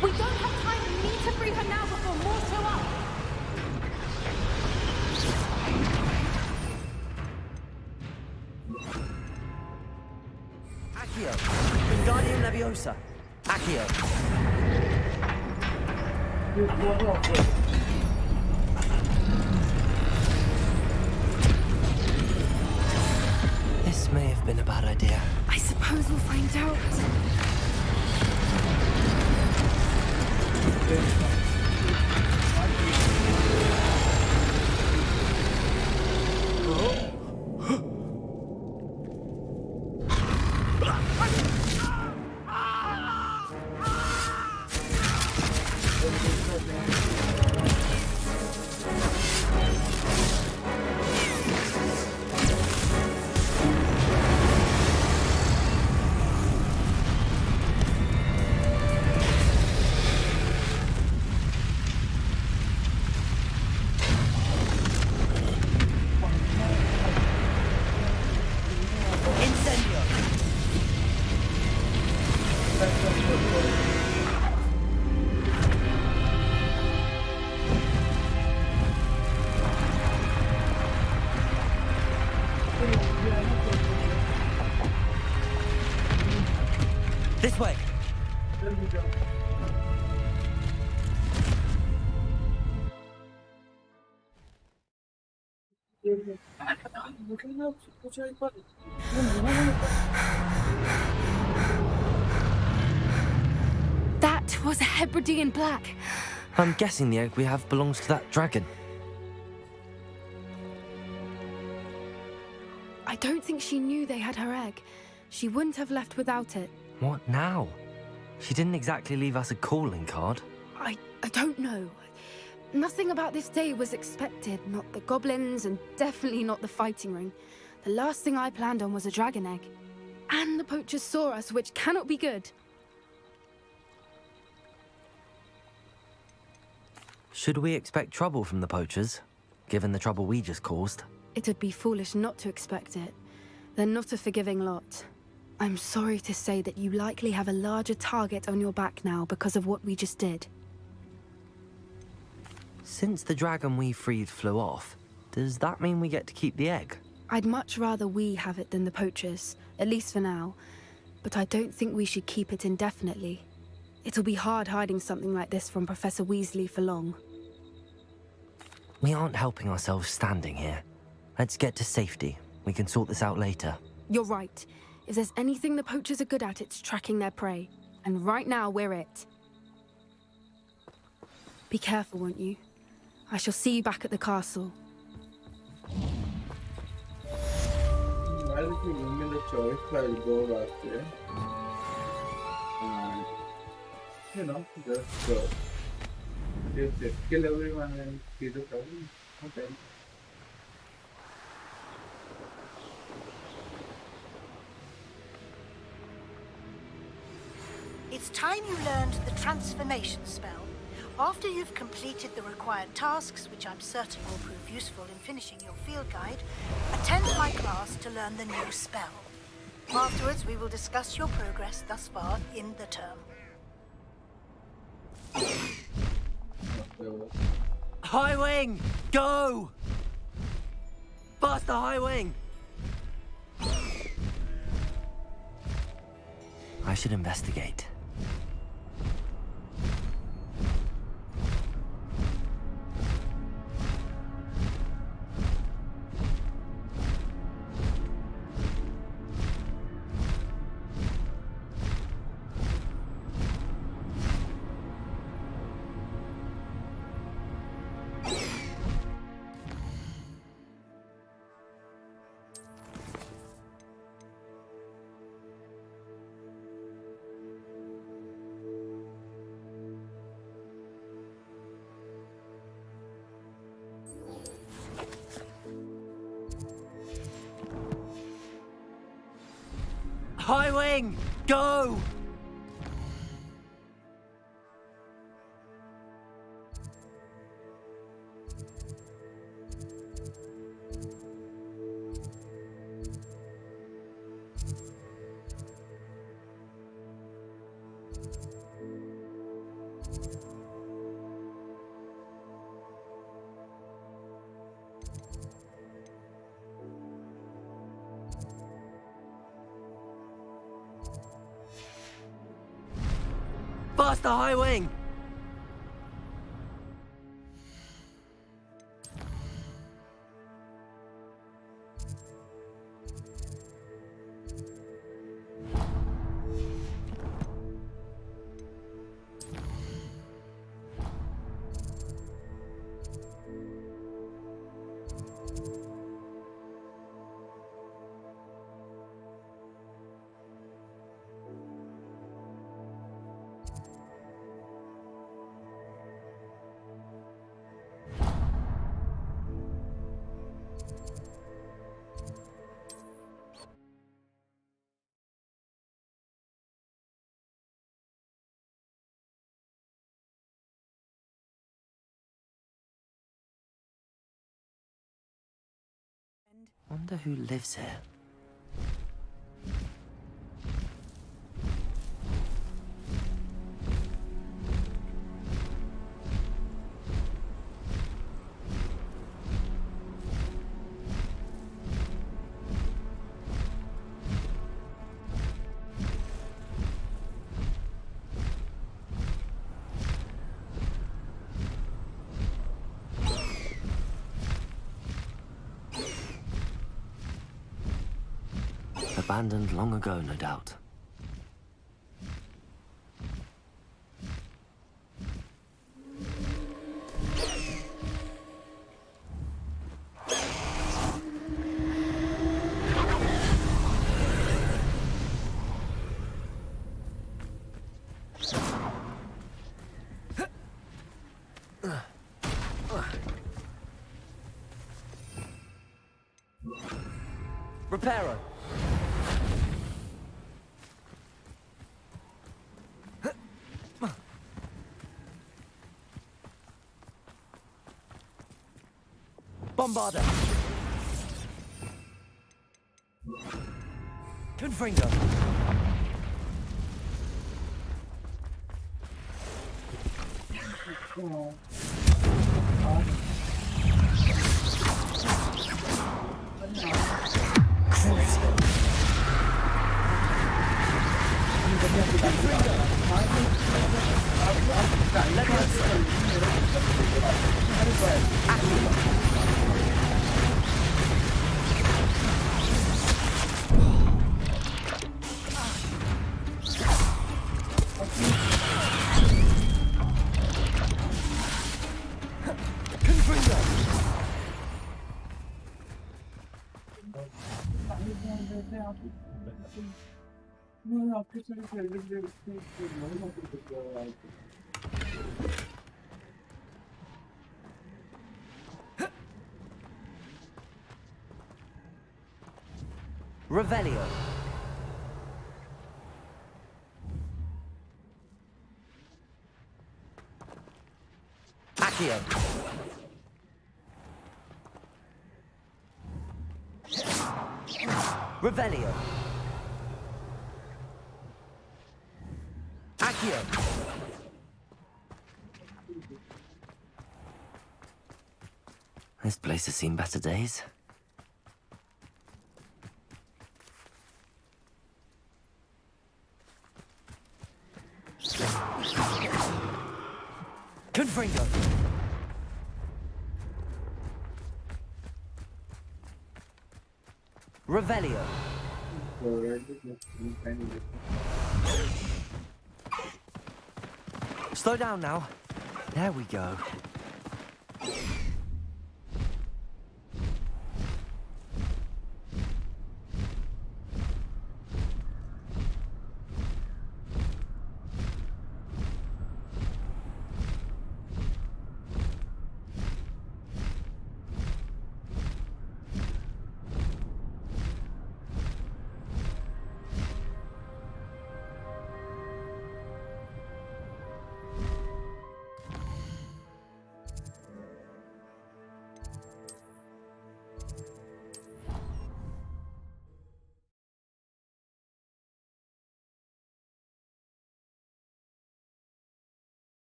[SPEAKER 15] We don't have time. We need to free her now before more show up.
[SPEAKER 6] Accio. Wingardium Leviosa. Accio. This may have been a bad idea.
[SPEAKER 13] I suppose we'll find out.
[SPEAKER 6] This way.
[SPEAKER 13] That was a Hebridean black.
[SPEAKER 6] I'm guessing the egg we have belongs to that dragon.
[SPEAKER 13] don't think she knew they had her egg. She wouldn't have left without it.
[SPEAKER 6] What now? She didn't exactly leave us a calling card.
[SPEAKER 13] I don't know. Nothing about this day was expected. Not the goblins, and definitely not the fighting ring. The last thing I planned on was a dragon egg. And the poachers saw us, which cannot be good.
[SPEAKER 6] Should we expect trouble from the poachers, given the trouble we just caused?
[SPEAKER 13] It would be foolish not to expect it. They're not a forgiving lot. I'm sorry to say that you likely have a larger target on your back now because of what we just did.
[SPEAKER 6] Since the dragon we freed flew off, does that mean we get to keep the egg?
[SPEAKER 13] I'd much rather we have it than the poachers, at least for now. But I don't think we should keep it indefinitely. It'll be hard hiding something like this from Professor Weasley for long.
[SPEAKER 6] We aren't helping ourselves standing here. Let's get to safety. We can sort this out later.
[SPEAKER 13] You're right. If there's anything the poachers are good at, it's tracking their prey. And right now, we're it. Be careful, won't you? I shall see you back at the castle.
[SPEAKER 1] While if you give me the choice, I'll go back there. And, you know, just kill everyone and see the problem. Okay.
[SPEAKER 16] It's time you learned the transformation spell. After you've completed the required tasks, which I'm certain will prove useful in finishing your field guide, attend my class to learn the new spell. Afterwards, we will discuss your progress thus far in the term.
[SPEAKER 6] High Wing! Go! Faster, High Wing! I should investigate. High Wing! Go! Faster, High Wing! Wonder who lives here. Abandoned long ago, no doubt. Reparo. Bombarder. Confringo.
[SPEAKER 1] No, after celebrating
[SPEAKER 6] Revelio. Accio. Revelio. Accio. This place has seen better days. Confringo. Revelio. Slow down now. There we go.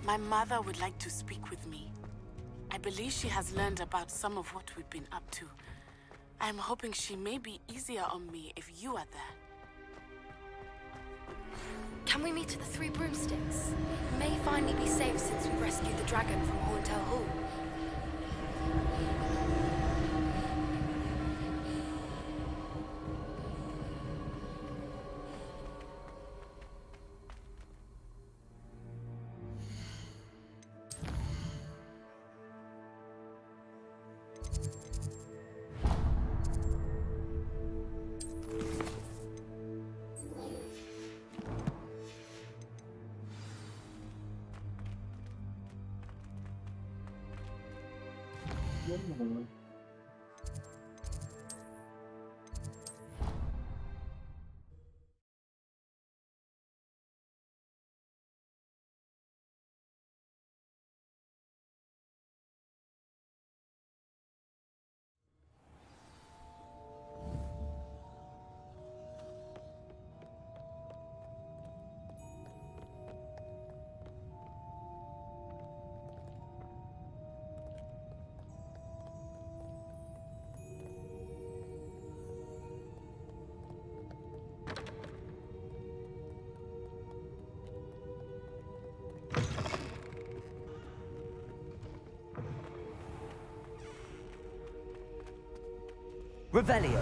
[SPEAKER 7] My mother would like to speak with me. I believe she has learned about some of what we've been up to. I'm hoping she may be easier on me if you are there.
[SPEAKER 13] Can we meet at the Three Broomsticks? It may finally be safe since we rescued the dragon from Horntail Hall.
[SPEAKER 6] Revelio.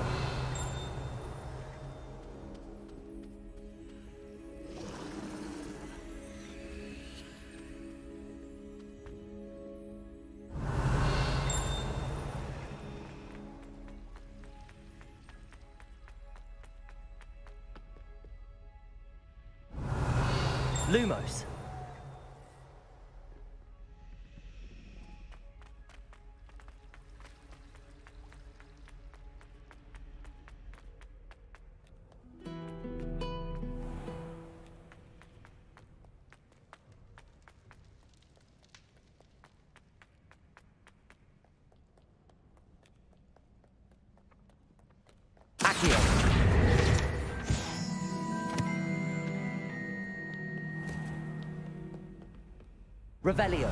[SPEAKER 6] Lumos. Accio. Revelio.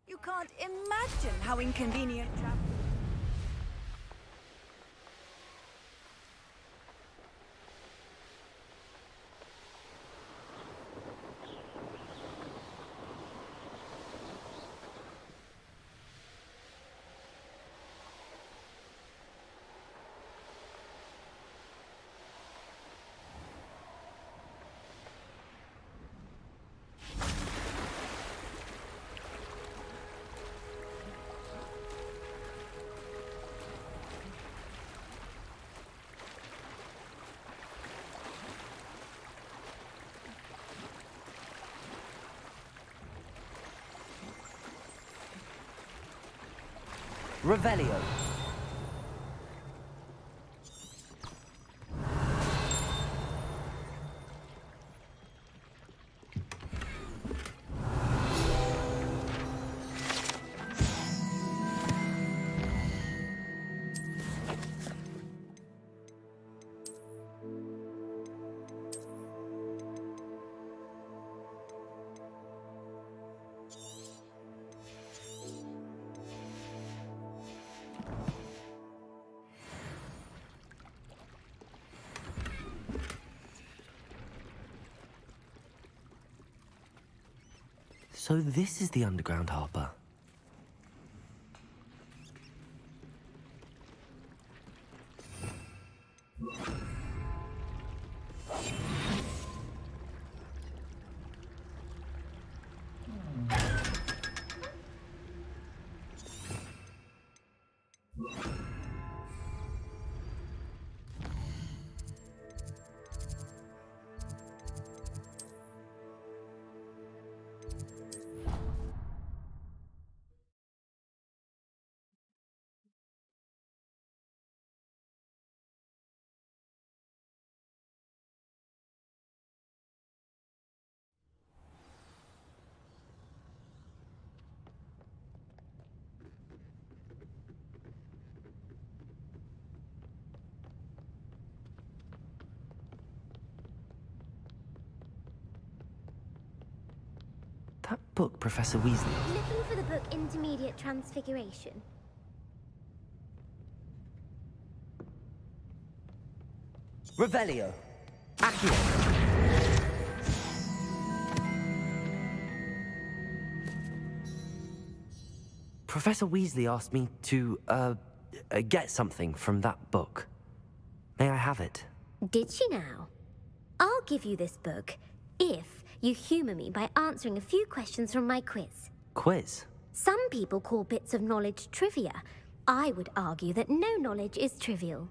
[SPEAKER 8] You can't imagine how inconvenient travel.
[SPEAKER 6] Revelio. So this is the underground harbor. That book, Professor Weasley.
[SPEAKER 11] Looking for the book Intermediate Transfiguration.
[SPEAKER 6] Revelio. Accio. Professor Weasley asked me to, get something from that book. May I have it?
[SPEAKER 11] Did she now? I'll give you this book if you humour me by answering a few questions from my quiz.
[SPEAKER 6] Quiz?
[SPEAKER 11] Some people call bits of knowledge trivia. I would argue that no knowledge is trivial.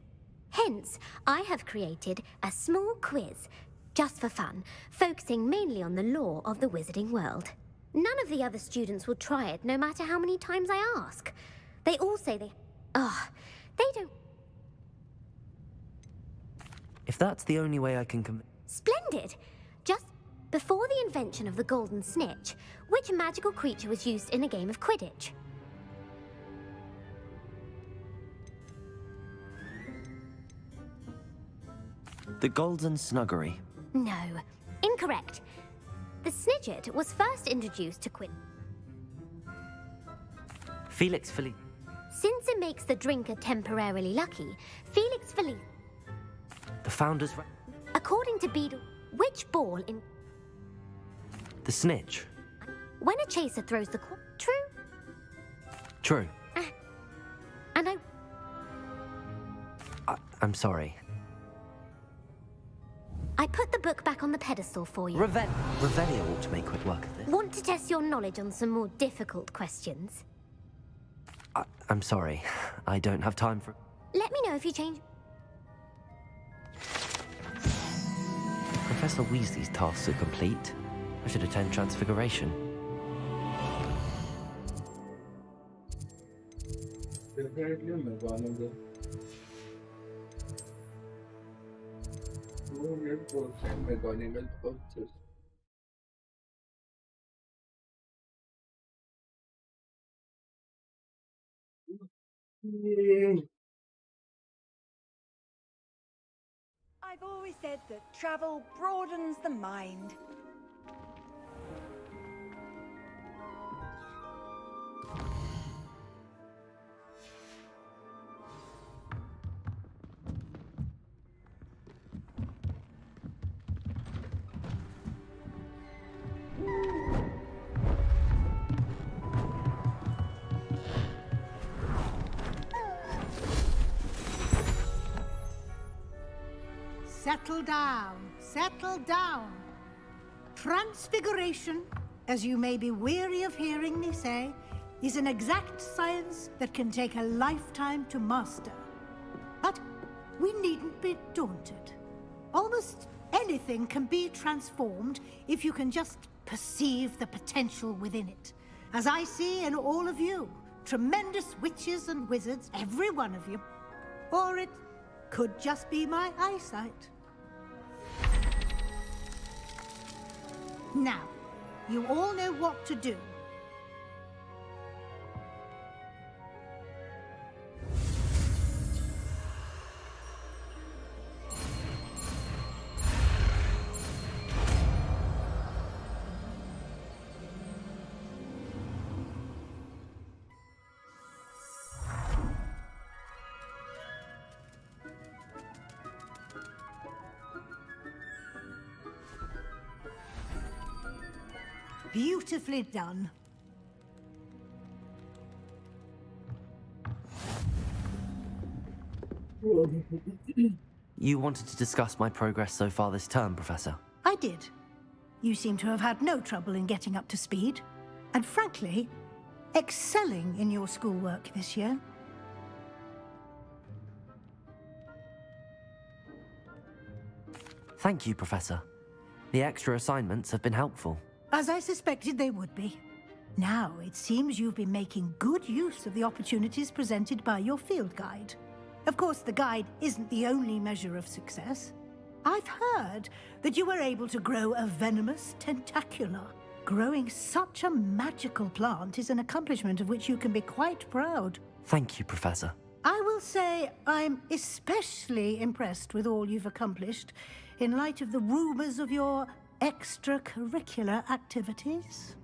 [SPEAKER 11] Hence, I have created a small quiz, just for fun, focusing mainly on the lore of the wizarding world. None of the other students will try it, no matter how many times I ask. They all say they don't...
[SPEAKER 6] If that's the only way I can
[SPEAKER 11] Splendid! Just before the invention of the golden snitch, which magical creature was used in a game of Quidditch?
[SPEAKER 6] The Golden Snuggery.
[SPEAKER 11] No, incorrect. The Snidget was first introduced to Quidditch.
[SPEAKER 6] Felix Felice.
[SPEAKER 11] Since it makes the drinker temporarily lucky, Felix Felice.
[SPEAKER 6] The Founder's...
[SPEAKER 11] According to Beedle, which ball in...
[SPEAKER 6] The Snitch.
[SPEAKER 11] When a chaser throws the... True?
[SPEAKER 6] True.
[SPEAKER 11] And
[SPEAKER 6] I'm sorry.
[SPEAKER 11] I put the book back on the pedestal for you.
[SPEAKER 6] Revelio ought to make quick work of this.
[SPEAKER 11] Want to test your knowledge on some more difficult questions?
[SPEAKER 6] I'm sorry. I don't have time for...
[SPEAKER 11] Let me know if you change...
[SPEAKER 6] Professor Weasley's tasks are complete. I should attend Transfiguration.
[SPEAKER 1] Definitely McGonagall. 200% McGonagall purchase.
[SPEAKER 8] I've always said that travel broadens the mind.
[SPEAKER 16] Settle down, settle down. Transfiguration, as you may be weary of hearing me say, is an exact science that can take a lifetime to master. But we needn't be daunted. Almost anything can be transformed if you can just perceive the potential within it. As I see in all of you, tremendous witches and wizards, every one of you. Or it could just be my eyesight. Now, you all know what to do. Beautifully done.
[SPEAKER 6] You wanted to discuss my progress so far this term, Professor?
[SPEAKER 16] I did. You seem to have had no trouble in getting up to speed. And frankly, excelling in your schoolwork this year.
[SPEAKER 6] Thank you, Professor. The extra assignments have been helpful.
[SPEAKER 16] As I suspected they would be. Now, it seems you've been making good use of the opportunities presented by your field guide. Of course, the guide isn't the only measure of success. I've heard that you were able to grow a venomous tentacula. Growing such a magical plant is an accomplishment of which you can be quite proud.
[SPEAKER 6] Thank you, Professor.
[SPEAKER 16] I will say I'm especially impressed with all you've accomplished in light of the rumors of your extracurricular activities.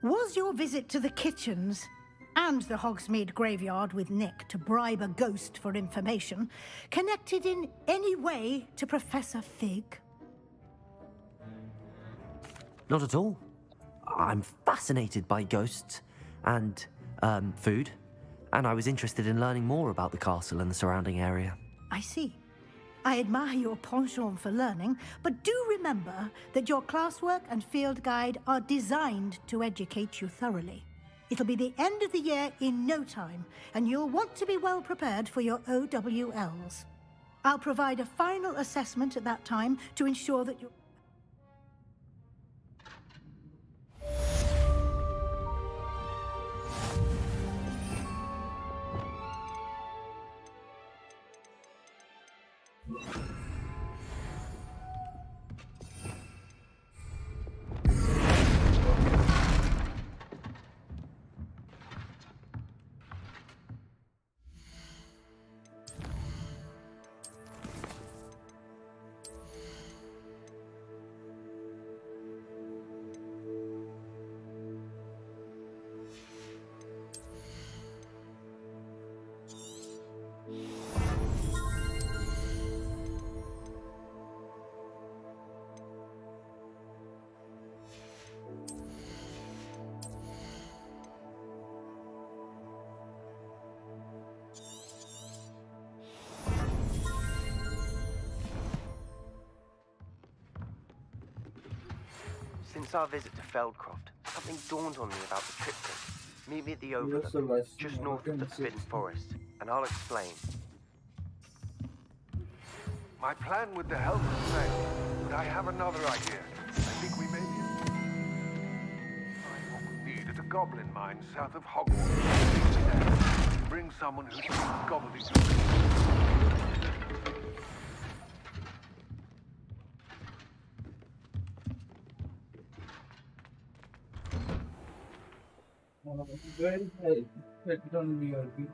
[SPEAKER 16] Was your visit to the kitchens and the Hogsmeade graveyard with Nick to bribe a ghost for information connected in any way to Professor Fig?
[SPEAKER 6] Not at all. I'm fascinated by ghosts and, food, and I was interested in learning more about the castle and the surrounding area.
[SPEAKER 16] I see. I admire your penchant for learning, but do remember that your classwork and field guide are designed to educate you thoroughly. It'll be the end of the year in no time, and you'll want to be well prepared for your OWLs. I'll provide a final assessment at that time to ensure that you're...
[SPEAKER 4] Since our visit to Feldcroft, something dawned on me about the triptych. Meet me at the
[SPEAKER 1] Yes,
[SPEAKER 4] Overlook,
[SPEAKER 1] Sebastian,
[SPEAKER 4] just north of the Forbidden Forest, and I'll explain.
[SPEAKER 9] My plan with the helmet failed, but I have another idea. I think we may be... Find what we need at a goblin mine south of Hogwarts. Bring someone who speaks gobbledygook.
[SPEAKER 1] Very high. It on me, Arby.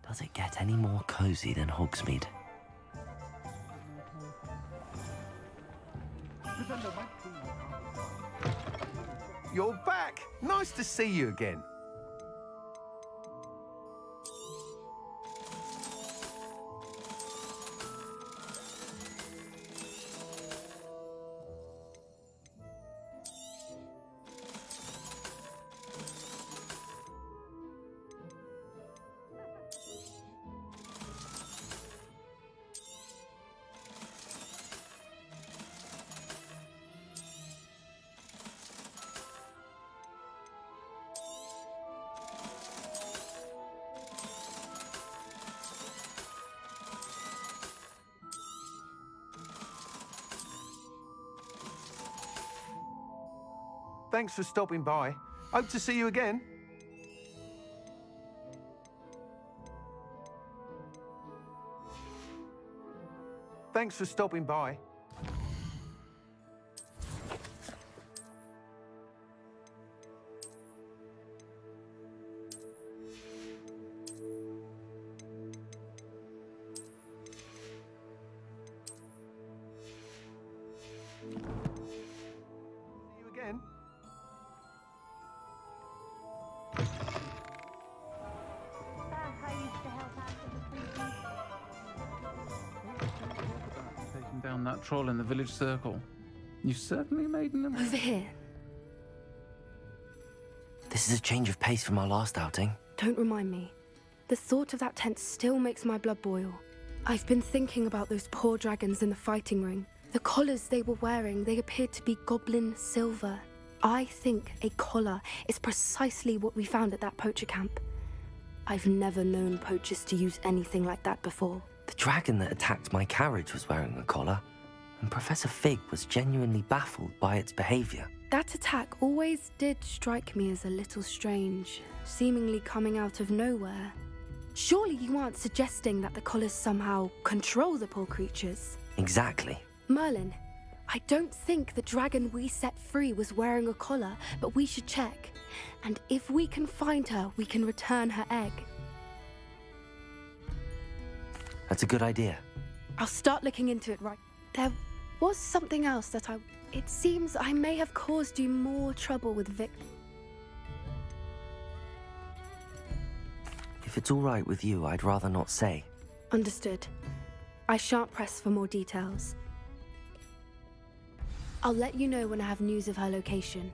[SPEAKER 6] Does it get any more cozy than Hogsmeade?
[SPEAKER 17] You're back! Nice to see you again. Thanks for stopping by. Hope to see you again. Thanks for stopping by. See you again.
[SPEAKER 18] Taking down that troll in the village circle. You certainly made an impression.
[SPEAKER 13] Over here.
[SPEAKER 6] This is a change of pace from our last outing.
[SPEAKER 13] Don't remind me. The thought of that tent still makes my blood boil. I've been thinking about those poor dragons in the fighting ring. The collars they were wearing, they appeared to be goblin silver. I think a collar is precisely what we found at that poacher camp. I've never known poachers to use anything like that before.
[SPEAKER 6] The dragon that attacked my carriage was wearing a collar, and Professor Fig was genuinely baffled by its behavior.
[SPEAKER 13] That attack always did strike me as a little strange, seemingly coming out of nowhere. Surely you aren't suggesting that the collars somehow control the poor creatures?
[SPEAKER 6] Exactly.
[SPEAKER 13] Merlin, I don't think the dragon we set free was wearing a collar, but we should check. And if we can find her, we can return her egg.
[SPEAKER 6] That's a good idea.
[SPEAKER 13] I'll start looking into it right. There was something else that It seems I may have caused you more trouble with Vic.
[SPEAKER 6] If it's all right with you, I'd rather not say.
[SPEAKER 13] Understood. I shan't press for more details. I'll let you know when I have news of her location.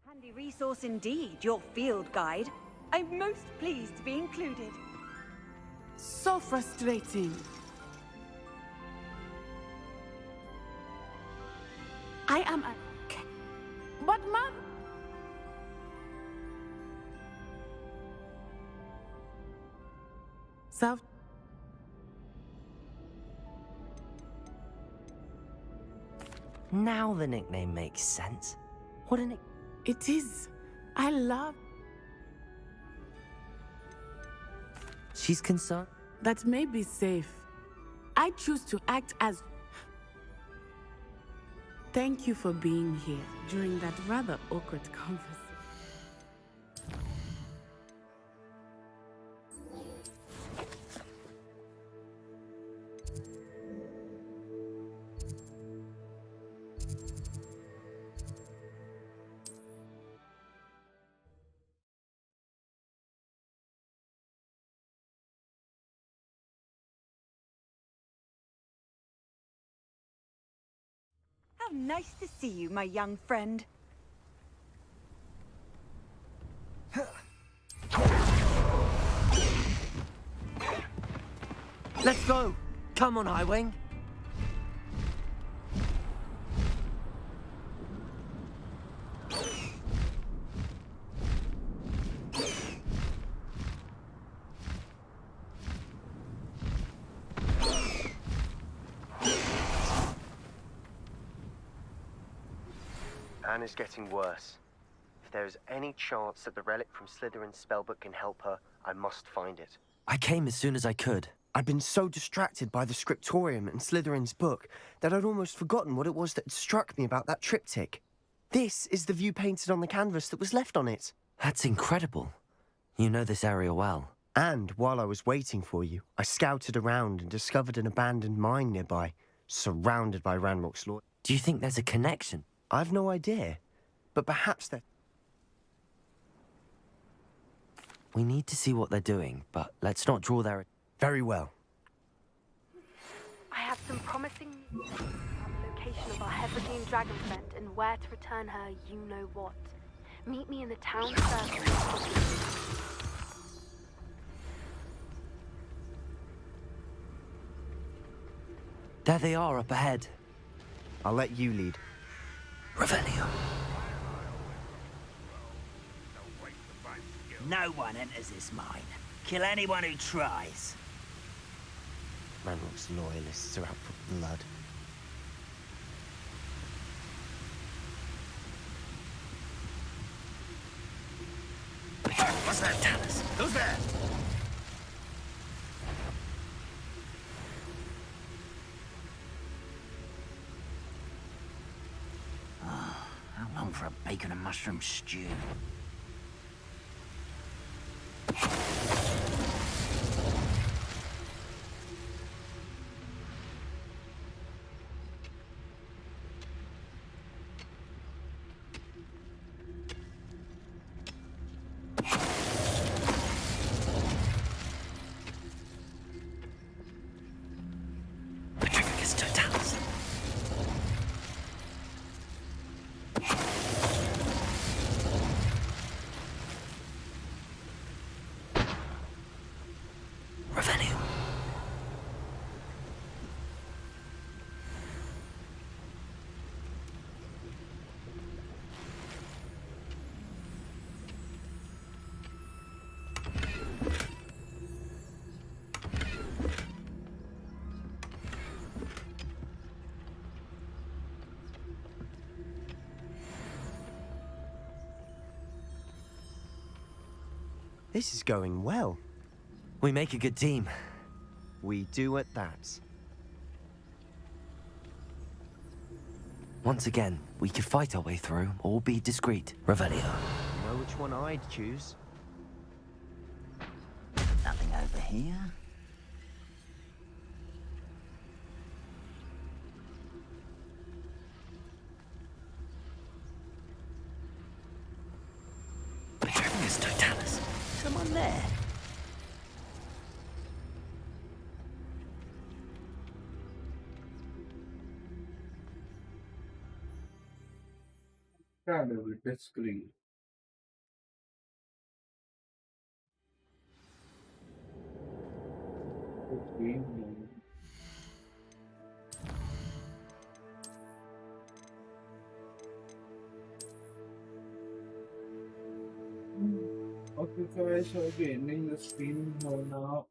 [SPEAKER 19] Handy resource indeed, your field guide. I'm most pleased to be included.
[SPEAKER 7] So frustrating. I am a... But, Mom... South...
[SPEAKER 6] Now the nickname makes sense. What a nick...
[SPEAKER 7] It is. I love...
[SPEAKER 6] She's concerned?
[SPEAKER 7] That may be safe. I choose to act as... Thank you for being here during that rather awkward conversation.
[SPEAKER 19] How nice to see you, my young friend.
[SPEAKER 6] Let's go! Come on, Highwing! Anna's getting worse. If there is any chance that the relic from Slytherin's spellbook can help her, I must find it. I came as soon as I could. I'd been so distracted by the scriptorium and Slytherin's book that I'd almost forgotten what it was that had struck me about that triptych. This is the view painted on the canvas that was left on it. That's incredible. You know this area well. And while I was waiting for you, I scouted around and discovered an abandoned mine nearby, surrounded by Ranrock's lord. Do you think there's a connection? I've no idea, but perhaps that... We need to see what they're doing, but let's not draw their... Very well.
[SPEAKER 13] I have some promising news on the location of our Hebridean dragon friend and where to return her you-know-what. Meet me in the town circle.
[SPEAKER 6] There they are up ahead. I'll let you lead. Revelio.
[SPEAKER 10] No one enters this mine. Kill anyone who tries.
[SPEAKER 6] Ranrock's loyalists are out for blood.
[SPEAKER 10] What's that, Talus? Who's there? Oh, how long for a bacon and mushroom stew?
[SPEAKER 6] This is going well. We make a good team. We do at that.
[SPEAKER 20] Once again, we could fight our way through or be discreet. Revelio.
[SPEAKER 6] You know which one I'd choose?
[SPEAKER 10] Nothing over here.
[SPEAKER 20] Petronius Totalis.
[SPEAKER 10] Someone there.
[SPEAKER 1] Shadow with the screen. Okay, so I shall be ending the stream now.